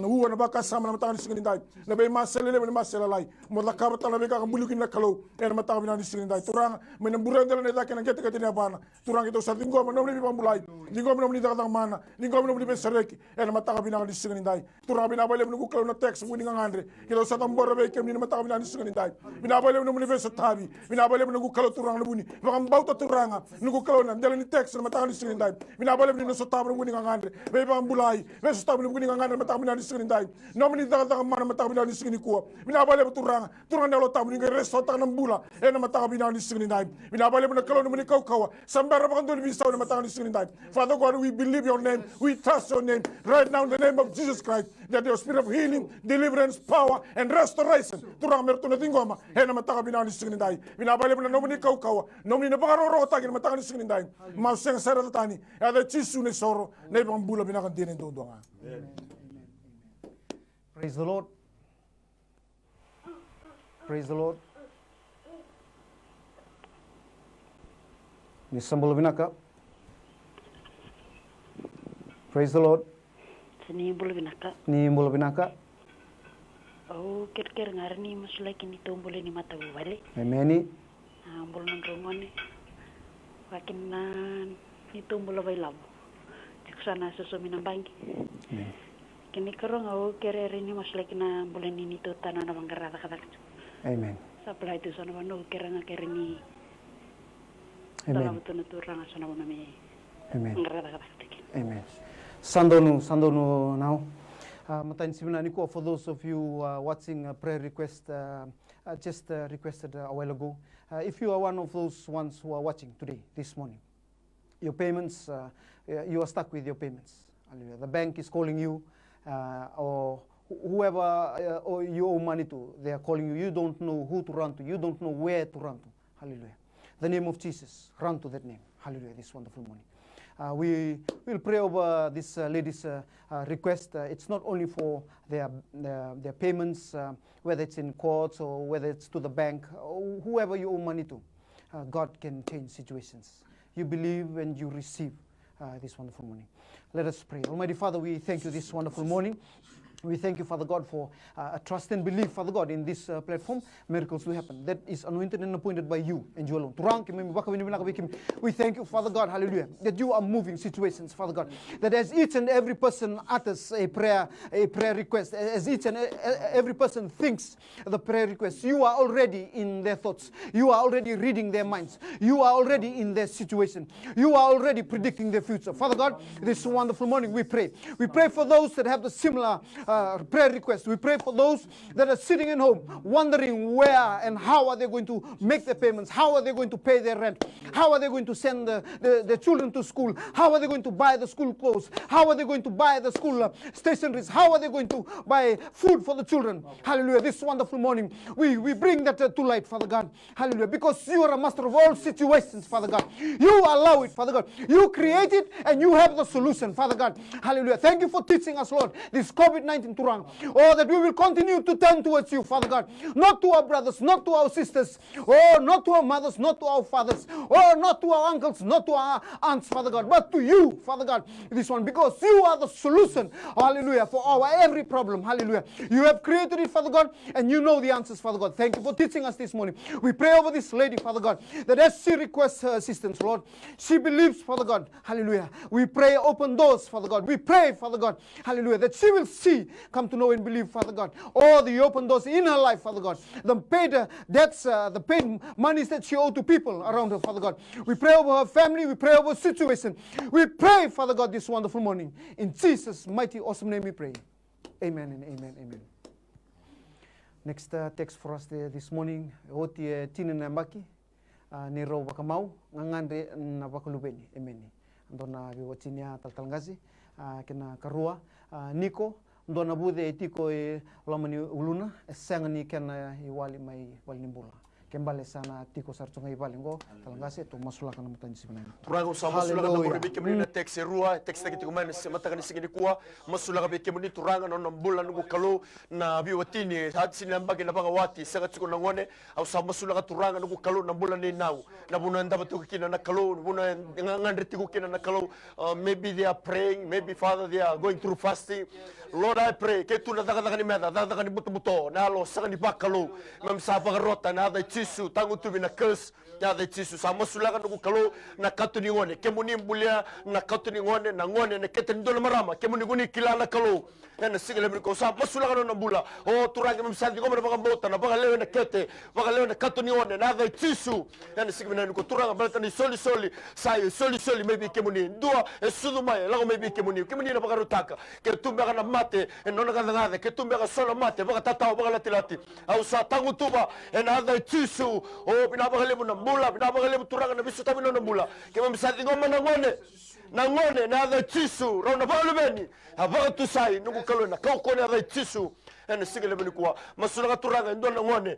C: huwa na baka sama na mata binadi singnindai, na bay maselele na maselalai, mo la kabata na beka kamulukin na kalau mata binadi singnindai, turang menamburan dalam neta kena kita ketina bana, turang itu sa tinggo menamuli pambulai, tinggo menamuli datang mana, tinggo menamuli Besereki, mata binadi singnindai, turang binabalik nunggu kalau na text muni ngandre, kita sa tambor be kem ni mata binadi singnindai, binabalik menamuli Besetabi, binabalik nunggu kalau turang nabuni, bakam bauta turanga, nunggu kalau na dalam ni text mata binadi singnindai, binabalik ni sotab muni ngandre, be pambulai, be sotab muni ngandre mata binadi singnindai, nomini datang mana mata binadi singnikuwa, binabalik turanga, turang dalo tamu ni resota nambula, mata binadi singnindai, binabalik na kalau muni kaukawa, sambara bakam doli bisau mata binadi singnindai. Father God, we believe your name, we trust your name, right now in the name of Jesus Christ, that your spirit of healing, deliverance, power, and restoration, turang mertuna tingoma, mata binadi singnindai, binabalik na nomini kaukawa, nomini na bakaroro tagin mata binadi singnindai, mauseng saratani, ada chisu ni soro, na ibang bula binakan din doonga.
B: Praise the Lord. Praise the Lord. Ni sambul binaka. Praise the Lord.
H: Sini bulu binaka.
B: Ni bulu binaka.
H: Oh, kir ngarni masulai kini tumbul ni mata balik.
B: Amen.
H: Bulu nongkrongone. Wakin na ni tumbul bailam. Sana susu minang bangki. Kini kerong au kere ni masulai kina bulan ini tu tanah na bangkara kata.
B: Amen.
H: Sapla itu sana banu kere ni.
B: Amen.
H: Dalam tu naturang sana banu mi.
B: Amen.
H: Bangkara kata.
B: Amen. Sandonu now. Matain sebenarnya for those of you watching a prayer request, just requested a while ago. If you are one of those ones who are watching today, this morning, your payments, you are stuck with your payments. The bank is calling you, or whoever or you owe money to, they are calling you. You don't know who to run to. You don't know where to run to. Hallelujah. The name of Jesus, run to that name. Hallelujah. This wonderful morning. We will pray over this lady's request. It's not only for their payments, whether it's in courts or whether it's to the bank, or whoever you owe money to. God can change situations. You believe and you receive this wonderful morning. Let us pray. Almighty Father, we thank you this wonderful morning. We thank you, Father God, for a trust and belief, Father God, in this platform. Miracles will happen. That is anointed and appointed by you and you alone. We thank you, Father God, hallelujah, that you are moving situations, Father God. That as each and every person utters a prayer request, as each and every person thinks the prayer request, you are already in their thoughts. You are already reading their minds. You are already in their situation. You are already predicting their future. Father God, this wonderful morning we pray. We pray for those that have the similar prayer requests. We pray for those that are sitting at home wondering where and how are they going to make their payments, how are they going to pay their rent, how are they going to send their children to school, how are they going to buy the school clothes, how are they going to buy the school stationeries, how are they going to buy food for the children. Hallelujah. This wonderful morning we bring that to light, Father God. Hallelujah. Because you are a master of all situations, Father God. You allow it, Father God. You create it and you have the solution, Father God. Hallelujah. Thank you for teaching us, Lord, this COVID-19 Turang. Oh, that we will continue to turn towards you, Father God. Not to our brothers, not to our sisters, oh, not to our mothers, not to our fathers, oh, not to our uncles, not to our aunts, Father God, but to you, Father God, this one, because you are the solution, hallelujah, for our every problem, hallelujah. You have created it, Father God, and you know the answers, Father God. Thank you for teaching us this morning. We pray over this lady, Father God, that as she requests her assistance, Lord, she believes, Father God, hallelujah. We pray open doors, Father God. We pray, Father God, hallelujah, that she will see, come to know and believe, Father God, all the open doors in her life, Father God, the paid debts, the paid monies that she owed to people around her, Father God. We pray over her family. We pray over her situation. We pray, Father God, this wonderful morning. In Jesus' mighty, awesome name we pray. Amen and amen, amen. Next text for us this morning, Oti Tina Nambaki, ni Rau Bakamau, Ngangandre na Bakalubeni, amen. Andona Vueti Taltangazi, Kena Karua, Nico, Ndona Bude Etiko e Lamani Uluna, Sangani Kena Iwali Mai Walnimbula. Kembali sana tiko sartunga ibalingo talangase to masulakan namatan sibanan.
D: Turago sa masulakan na boribi kemuni na text erua text na kitikuman sa matakan sigini kuwa masulakan be kemuni turanga no nambulan ngo kalo na Vueti ni hat sinambagi na Wati sagat ko nangone au sa masulakan turanga ngo kalo nambulan ni now na bunan dapat kina na kalo bunan ngandriti ko kina na kalo maybe they are praying, maybe Father they are going through fasting. Lord, I pray ke tu na daga ni meda daga ni buto na lo sa ni bakalo mam sa pagarota na da Jisu tangu tu bina curse ya da Jisu sa masulakan ko kalo na katuni ngone kemuni mbulia na katuni ngone na ngone na keten dole marama kemuni guni kilala kalo na sigala ko sa masulakan no bula o turanga mam sa di ko na bota na bagalewe na kete bagalewe na katuni ngone na da Jisu na sigala ko turanga balta ni soli soli maybe kemuni dua esudu mai lago maybe kemuni na bagarutaka ke tumba kana mate nona kana ngade ke tumba ka solo mate baga tatao baga lati au sa tangu tuba na da Jisu o pinabagalewe na bula pinabagalewe turanga na bisu tabi no bula ke mam sa di ngoma na ngone na da Jisu rona balubeni abaga tu sai nuku kalo na kauko na da Jisu ene sigele beni kuwa masulaga turanga ndona ngone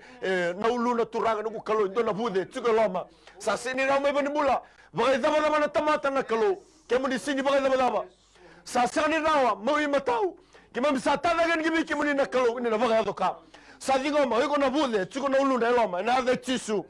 D: na uluna turanga nuku kalo ndona bude tsigoloma sa sini na mai beni bula baga daba na tamata na kalo kemuni sini baga daba sa sani rawa moi matau kimam sa tadagan gibi kimuni na kalo ni na baga doka sa dingoma iko na bude tsigo na uluna eloma na da Jisu.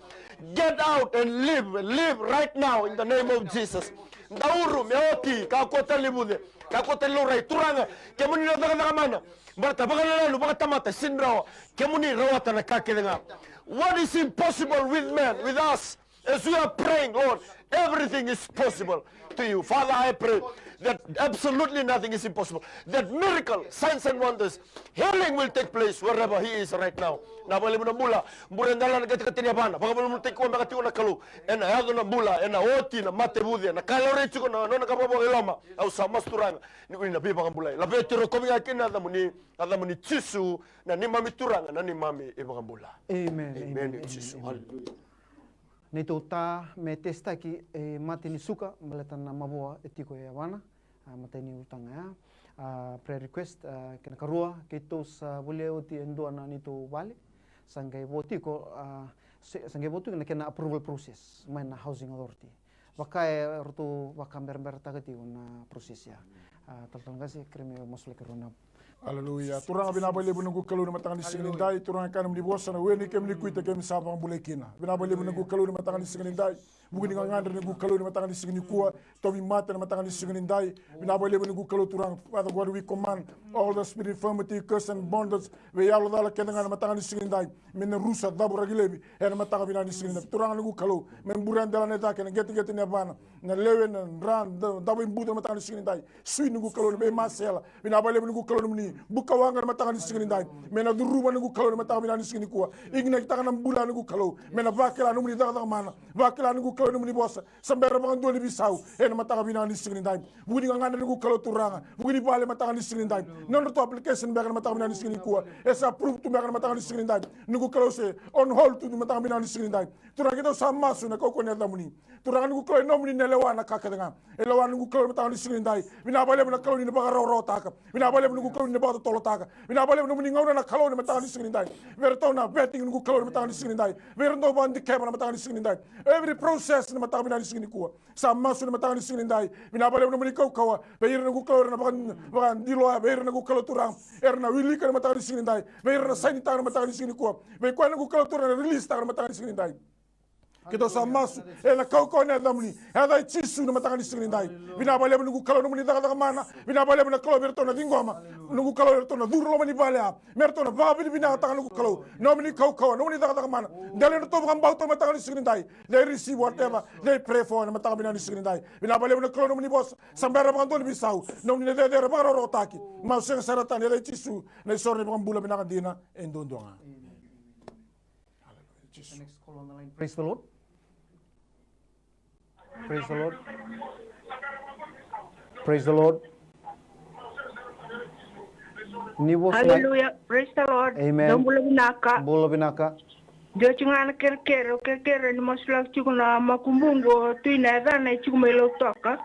D: Get out and live right now in the name of Jesus. Ndauru meoti kakota libude kakota lorai turanga kemuni na daga mana barta baga lalu baga tamata sinrawa kemuni rawata na kakedenga. What is impossible with men, with us, as we are praying, Lord, everything is possible to you. Father, I pray that absolutely nothing is impossible. That miracle, signs and wonders, healing will take place wherever he is right now. Na bali mo na mula, murendala na gati katiniabana. Baka mo take ko makati ko na kalu. Ena yado na mula, ena oti na matebudia, na kalore chiko na nona kababo elama. Au sa masturanga. Ni ko na biba kambulai. La betero komi akina ada muni Jisu na ni mami turanga na ni mami ibakambula.
B: Amen.
D: Amen. Jisu. Hallelujah.
B: Neto ta me testa ki mate ni suka malatan na mabua etiko ya wana mate ni utanga prayer request kena karua kitos boleh uti endo na nito balik sangai boti ko sangai boti kena approval process main na housing authority Wakai rutu wakamber-ber tagati una prosesya. Tal-tal kasi kremi mosle kerona.
C: Haleluya. Turang binabali menunggu kalau nama tangan di sini dai. Turang kan di bosan. Weni kem ni kuita kem sabang boleh kina. Binabali menunggu kalau nama tangan di sini dai. Bukan dengan ngandar menunggu kalau nama tangan di sini kuat. Tobi mata nama tangan di sini dai. Binabali menunggu kalau turang. Father God, we command all the spirit infirmity, curse and bondage. We all dala kena nama tangan di sini dai. Mena rusa dabu ragilebi. Nama tangan binabali di sini dai. Turang menunggu kalau. Memburan dalam neta kena geti nebana. Na lewe na ran dabu imbu nama tangan di sini dai. Sui menunggu kalau be masela. Binabali menunggu kalau ni. Buka wangan matangan di sini dai. Mena duruba nunggu kalau matangan binabali di sini kuat. Igna kita kan bulan nunggu kalau. Mena vakela nunggu di dalam mana. Vakela nunggu kalau nunggu di bosa. Sampai rabangan dua lebih sau. Matangan binabali di sini dai. Budi ngana nunggu kalau turanga. Budi bale matangan di sini dai. Non to application bagan matangan binabali di sini kuat. Esa approve tu bagan matangan di sini dai. Nunggu kalau se on hold tu matangan binabali di sini dai. Turang kita sama su na kau konya tamuni. Turang nunggu kalau nomuni nelewa na kakadanga. Elewa nunggu kalau matangan di sini dai. Binabali na kalau ni bagan raw taka. Binabali nunggu kalau ni bagan tolo taka. Binabali nunggu ngauna na kalau ni matangan di sini dai. Verto na betting nunggu kalau ni matangan di sini dai. Verto bandi kema na matangan di sini dai. Every process ni matangan binabali di sini kuat. Sama su na matangan di sini dai. Binabali nunggu kau kawa. Beir nunggu kalau na bagan diloa. Beir nunggu kalau turang. Erna willy kan matangan di sini dai. Beir na saini tangan matangan di sini kuat. Beir kuan nunggu kalau turang release tangan matangan di sini dai. Kita sama su, na kau ni ada muni, ada cisu na matangan di sini dai. Binabali menunggu kalau nunggu daga mana, binabali menunggu kalau berto na tinggo ama, nunggu kalau berto na duro lo mani balea, merto na babi bina tangan nunggu kalau, nomini kau nunggu daga mana, dalam itu bukan bau to matangan di sini dai. They receive whatever they pray for na matangan bina di sini dai. Binabali menunggu kalau nunggu bos, sampai rabangan tu lebih sau, nomini dia rabangan rotaki, mau seng saratan ada cisu, na sore bukan bula bina dina endondonga.
B: The next call on the line. Praise the Lord. Praise the Lord. Praise the Lord.
I: Hallelujah. Praise the Lord.
B: Amen.
I: Dambula binaka.
B: Bolo binaka.
I: Dio chungana kerkero ni masulak chukuna makumbungo tuina dana chukumelo toka.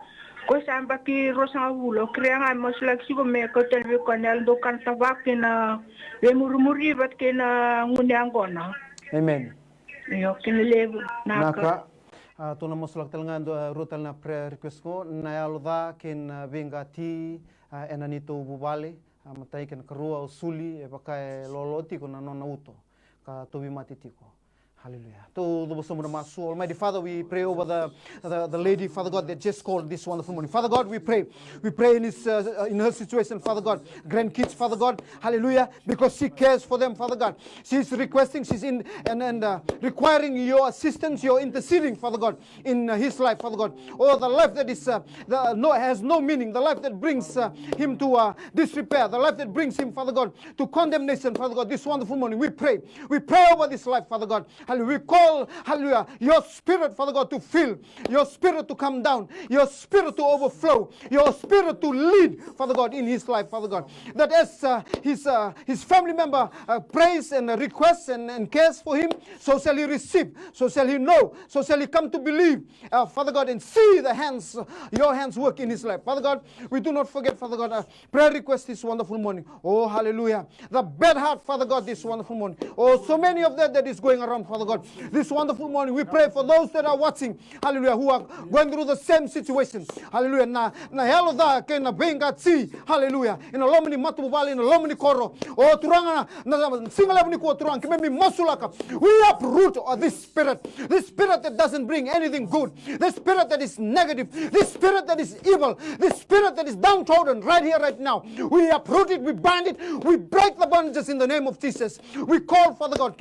I: Ko samba ki rosanga bulo krianga masulak chukume ko telvi konel do kan tabakina le murmuri bat kena ngunyangona.
B: Amen.
I: Yo kinelebu naka.
B: Tuna masulak talngan rutal na prayer request ko na yaluda kin vinga ti enanito bubale matai ken kerua usuli e pakai loloti ko na nona uto ka tobi matitiko. Hallelujah. Almighty Father, we pray over the lady, Father God, that just called this wonderful morning. Father God, we pray in her situation, Father God, grandkids, Father God, hallelujah, because she cares for them, Father God. She's requesting, she's in and requiring your assistance, your interceding, Father God, in his life, Father God. Oh, the life that is has no meaning, the life that brings him to disrepair, the life that brings him, Father God, to condemnation, Father God. This wonderful morning, we pray over this life, Father God. Hallelujah. We call, hallelujah, your spirit, Father God, to fill, your spirit to come down, your spirit to overflow, your spirit to lead, Father God, in his life, Father God. That as his family member prays and requests and cares for him, so shall he receive, so shall he know, so shall he come to believe, Father God, and see your hands work in his life. Father God, we do not forget, Father God, prayer request this wonderful morning. Oh, hallelujah. The bad heart, Father God, this wonderful morning. Oh, so many of that is going around, Father God. This wonderful morning, we pray for those that are watching, hallelujah, who are going through the same situation. Hallelujah. Na helo da ke na benga tsi, hallelujah. In a lomini matubali, in a lomini koro. Oh, turanga na singala ni ko turang ke me mosulaka. We uproot this spirit that doesn't bring anything good. This spirit that is negative, this spirit that is evil, this spirit that is downtrodden right here, right now. We uproot it, we bind it, we break the bondages in the name of Jesus. We call, Father God,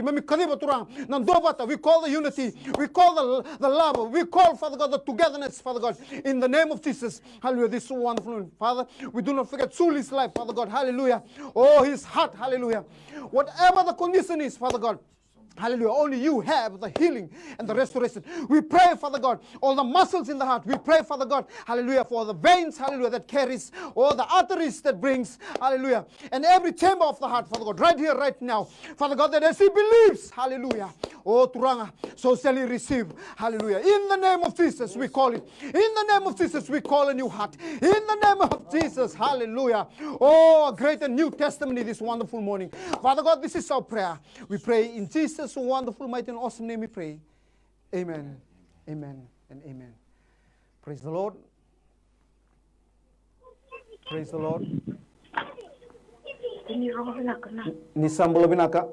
B: we call the unity, we call the love, we call, Father God, the togetherness, Father God, in the name of Jesus. Hallelujah. This is so wonderful, Father. We do not forget Suli's life, Father God. Hallelujah. Oh, his heart. Hallelujah. Whatever the condition is, Father God, hallelujah. Only you have the healing and the restoration. We pray, Father God, all the muscles in the heart. We pray, Father God, hallelujah, for the veins, hallelujah, that carries, all the arteries that brings, hallelujah, and every chamber of the heart, Father God, right here, right now. Father God, that as he believes, hallelujah, oh, Turanga, so shall he receive, hallelujah. In the name of Jesus, we call it. In the name of Jesus, we call a new heart. In the name of Jesus, hallelujah. Oh, a great and new testimony this wonderful morning. Father God, this is our prayer. We pray in Jesus' wonderful, mighty, and awesome name we pray. Amen. Amen and amen. Praise the Lord. Praise the Lord.
I: Ini roh na kana.
B: Ni sambal binaka.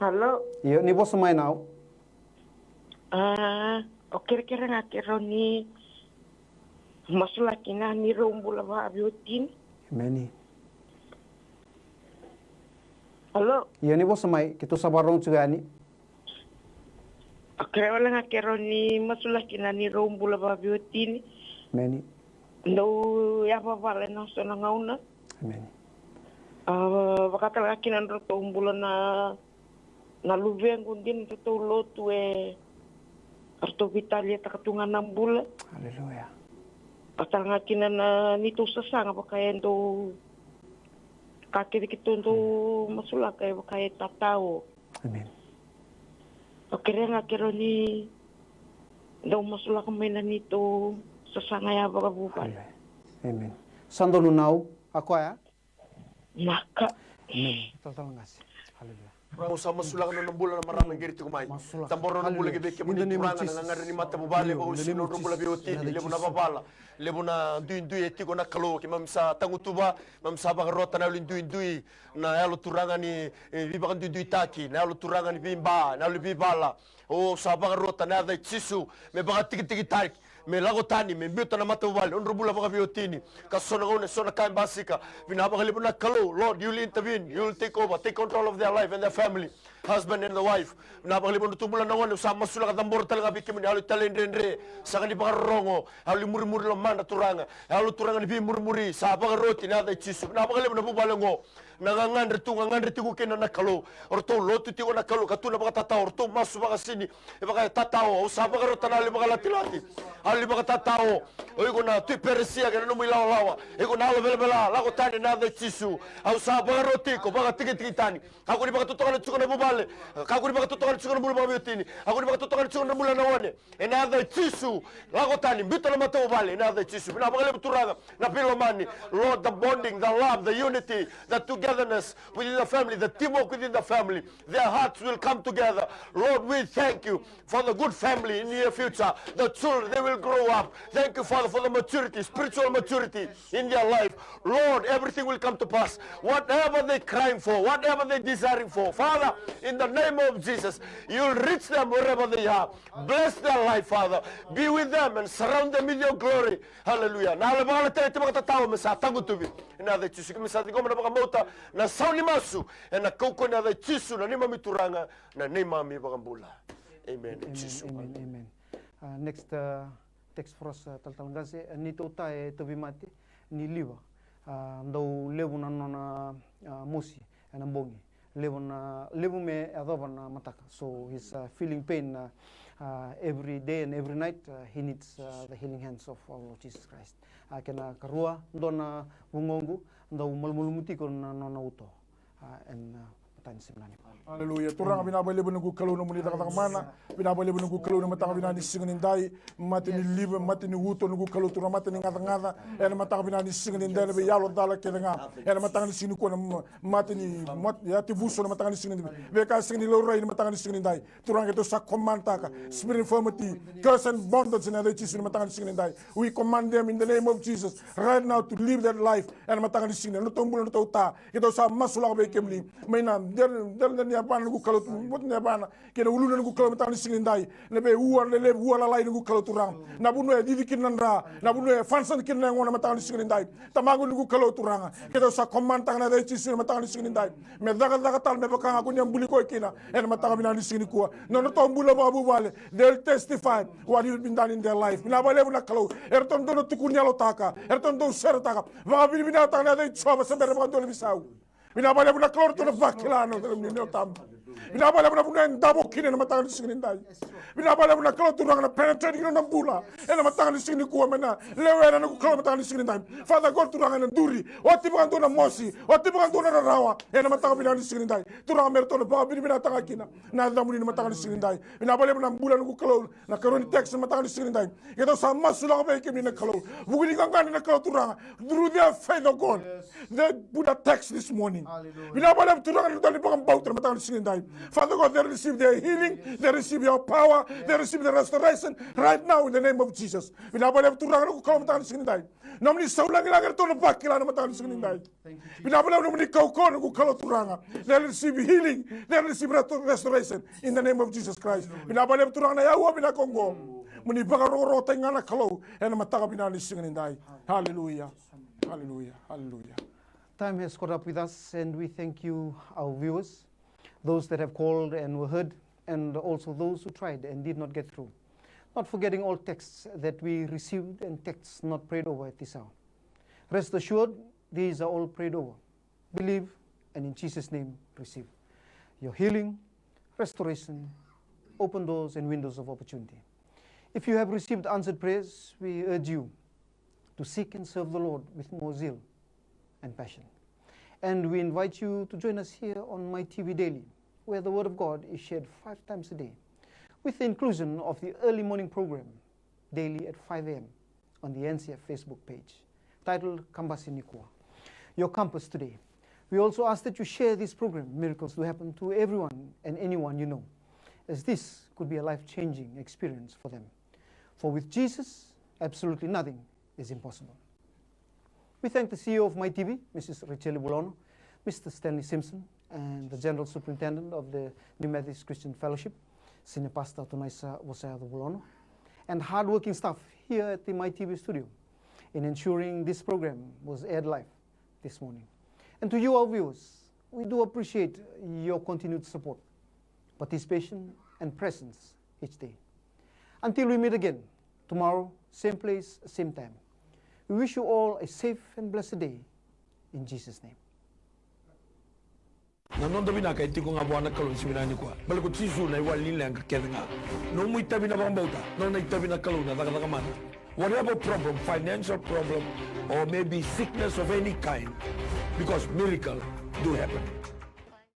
I: Halo.
B: Iya, ni bos mai now.
I: Kira-kira nga kira ni masulaki na ni rombula ba abiutin.
B: Many.
I: Halo.
B: Iya, ni bos mai. Kita sabarong juga ni.
I: Kira wala nga kira ni masulaki na ni rombula ba abiutin.
B: Many.
I: No, ya pa pala na sa nangauna.
B: Many.
I: Baka talaga kinandro to umbula na lubeng kundin to lotu arto vitalia takatungan ng bula.
B: Hallelujah.
I: Patal nga kinan nito sa sanga baka endo kakirikito ndo masulakay baka tatao.
B: Amen.
I: Kaya nga kiro ni daw masulak may na nito sa sanga ya baka bukal.
B: Amen. Sando nunaw ako ya.
I: Naka.
B: Amen. Total ngas. Hallelujah.
D: Rao sa masulakan ng bulan na maraming girito kumay. Tambor ng bulan gibeke mo ni turangan na ngangari ni mata bubale o sino ng bulan bioti lebo na babala. Lebo na duin-duin etiko na kalo ki mamsa tangutuba mamsa bagarota na duin-duin na yalo turangan ni bibakan duin-duin taki na yalo turangan ni bimba na yalo bibala. O sa bagarota na da chisu me baga tiki-tiki tarik. Me lago tani me biota na mata bubale on rubula baga biotini kasona ngone sona kain basika binabang lebo na kalo. Lord, you will intervene, you will take over, take control of their life and their family, husband and the wife. Binabang lebo na tumulan na ngone sa masula ka tambor talaga bikim ni halu talendre sa kani bagarongo halu muri-muri lamanda turanga halu turanga ni bi muri-muri sa bagaroti na da chisu binabang lebo na bubale ngo nangangandre tu kena na kalo orto lotu ti na kalo katuna baka tatao orto masu baka sini e baka tatao o sa bagarota na le baka lati ali baka tatao o iko na tu persia kana no milaw lawa iko na lo bela lago tani na da chisu au sa bagaroti ko baka tiki tani ako ni baka tutokan tsukona bubale ako ni baka tutokan tsukona bubale biotini ako ni baka tutokan tsukona bubale na wane e na da chisu lago tani bito na mata bubale na da chisu na baka le turanga na pilomani. Lord, the bonding, the love, the unity, the togetherness within the family, the teamwork within the family, their hearts will come together. Lord, we thank you for the good family in the near future. The children, they will grow up. Thank you, Father, for the maturity, spiritual maturity in their life. Lord, everything will come to pass. Whatever they're crying for, whatever they're desiring for, Father, in the name of Jesus, you'll reach them wherever they are. Bless their life, Father. Be with them and surround them with your glory. Hallelujah. Na ala mga latay mga tatawa masa tagutubi. Na da chisu kimi sa tigom na mga mauta na sauni masu na kauko na da chisu na nima mituranga na nima mi bagambula. Amen.
B: Amen. Next text for us taltalangase nito tae to be mati ni liwa. Ndau lebu na nona musi na mbongi. Lebu me adoban mataka. So he's feeling pain every day and every night. He needs the healing hands of our Lord Jesus Christ. Kena karua ndona bungongu ndau malmulumuti ko na nona uto. And patan simnani.
C: Hallelujah. Turang binabali bunung kalau no munita kata mana, binabali bunung kalau no matang binani singenindai, mati ni libe, mati ni wuto nunggu kalau turang mati ni ngata-ngata, ena matang binani singenindai na biyalo dala kedenga, ena matang ni sinu ko na mati ni ya tibuso na matang ni singenindai, beka singendi lorai na matang ni singenindai, turang itu sa komanta ka, spirit infirmity, curse and bondage na dai chisu na matang ni singenindai. We command them in the name of Jesus right now to live that life, ena matang ni singenindai. Lutong bulan lutong ta, kita sa masulak be kemli, mainam del Japan ngu kalau tu mut Japan kena ulu ngu kalau matang singendai nebe uar lele uar lalai ngu kalau turang na bunu didi kinandra na bunu fansan kinna ngona matang singendai tamagu ngu kalau turanga kita sa komantang na dai chisu matang singendai me daga tal me bakang aku nyam buli ko kina en matang binan singni ko no to mbula babu vale they'll testify what you've been done in their life na bale buna kalau erton do tukunya lo taka erton do ser taka va bina tang na dai choba saber ba do bisau binabala buna klor to na bakilano dalam ni tam binabala buna ndabo kine na matang singni ndai binabala buna klor to na penetrate kine na bula ena matang singni ko mena lewera na klor matang singni ndai Father God to na duri wati ba ndo na mosi wati ba ndo na Rarawa ena matang binan singni ndai to na merto na ba bina tanga kina na damu ni matang singni ndai binabala buna bula na klor na karoni text matang singni ndai ito sa masula ba kini na klor bugini kanga na klor to na through their faith of God they put a text this morning binabala turang na dali bang bautra matang singni ndai life. Father God, they receive their healing, they receive your power, they receive the restoration right now in the name of Jesus. Binabalem turangan ko kalau matakan sini dai. Namni saulang ilagar to lepak kila matakan sini dai. Binabalem namni kau ko kalau turangan. They receive healing, they receive restoration in the name of Jesus Christ. Binabalem turangan na yawa binakongo. Muni bagaroro tengana kalau ena mataka binani sini dai. Hallelujah. Hallelujah. Hallelujah.
B: Time has caught up with us, and we thank you, our viewers, those that have called and were heard, and also those who tried and did not get through. Not forgetting all texts that we received and texts not prayed over at this hour. Rest assured, these are all prayed over. Believe, and in Jesus' name, receive your healing, restoration, open doors and windows of opportunity. If you have received answered prayers, we urge you to seek and serve the Lord with more zeal and passion. And we invite you to join us here on MaiTV Daily, where the Word of God is shared 5 times a day, with the inclusion of the early morning program, daily at 5 a.m. on the NCF Facebook page, titled Kambasi Nikua, your compass today. We also ask that you share this program, Miracles Do Happen, to everyone and anyone you know, as this could be a life-changing experience for them. For with Jesus, absolutely nothing is impossible. We thank the CEO of MaiTV, Mrs. Richelle Bulono, Mr. Stanley Simpson, and the General Superintendent of the New Methodist Christian Fellowship, Senior Pastor Tunaisa Wasayado Bulono, and hardworking staff here at the MaiTV studio in ensuring this program was aired live this morning. And to you, our viewers, we do appreciate your continued support, participation, and presence each day. Until we meet again, tomorrow, same place, same time. We wish you all a safe and blessed day in Jesus' name.
A: Nanondo binaka iti ko nga buwan na kalun si binani ko. Balakot si Su na iwalin lang kakita nga. No mo itabi na bang bauta, no na itabi na kalun na takatakamana. Whatever problem, financial problem, or maybe sickness of any kind, because miracle do happen.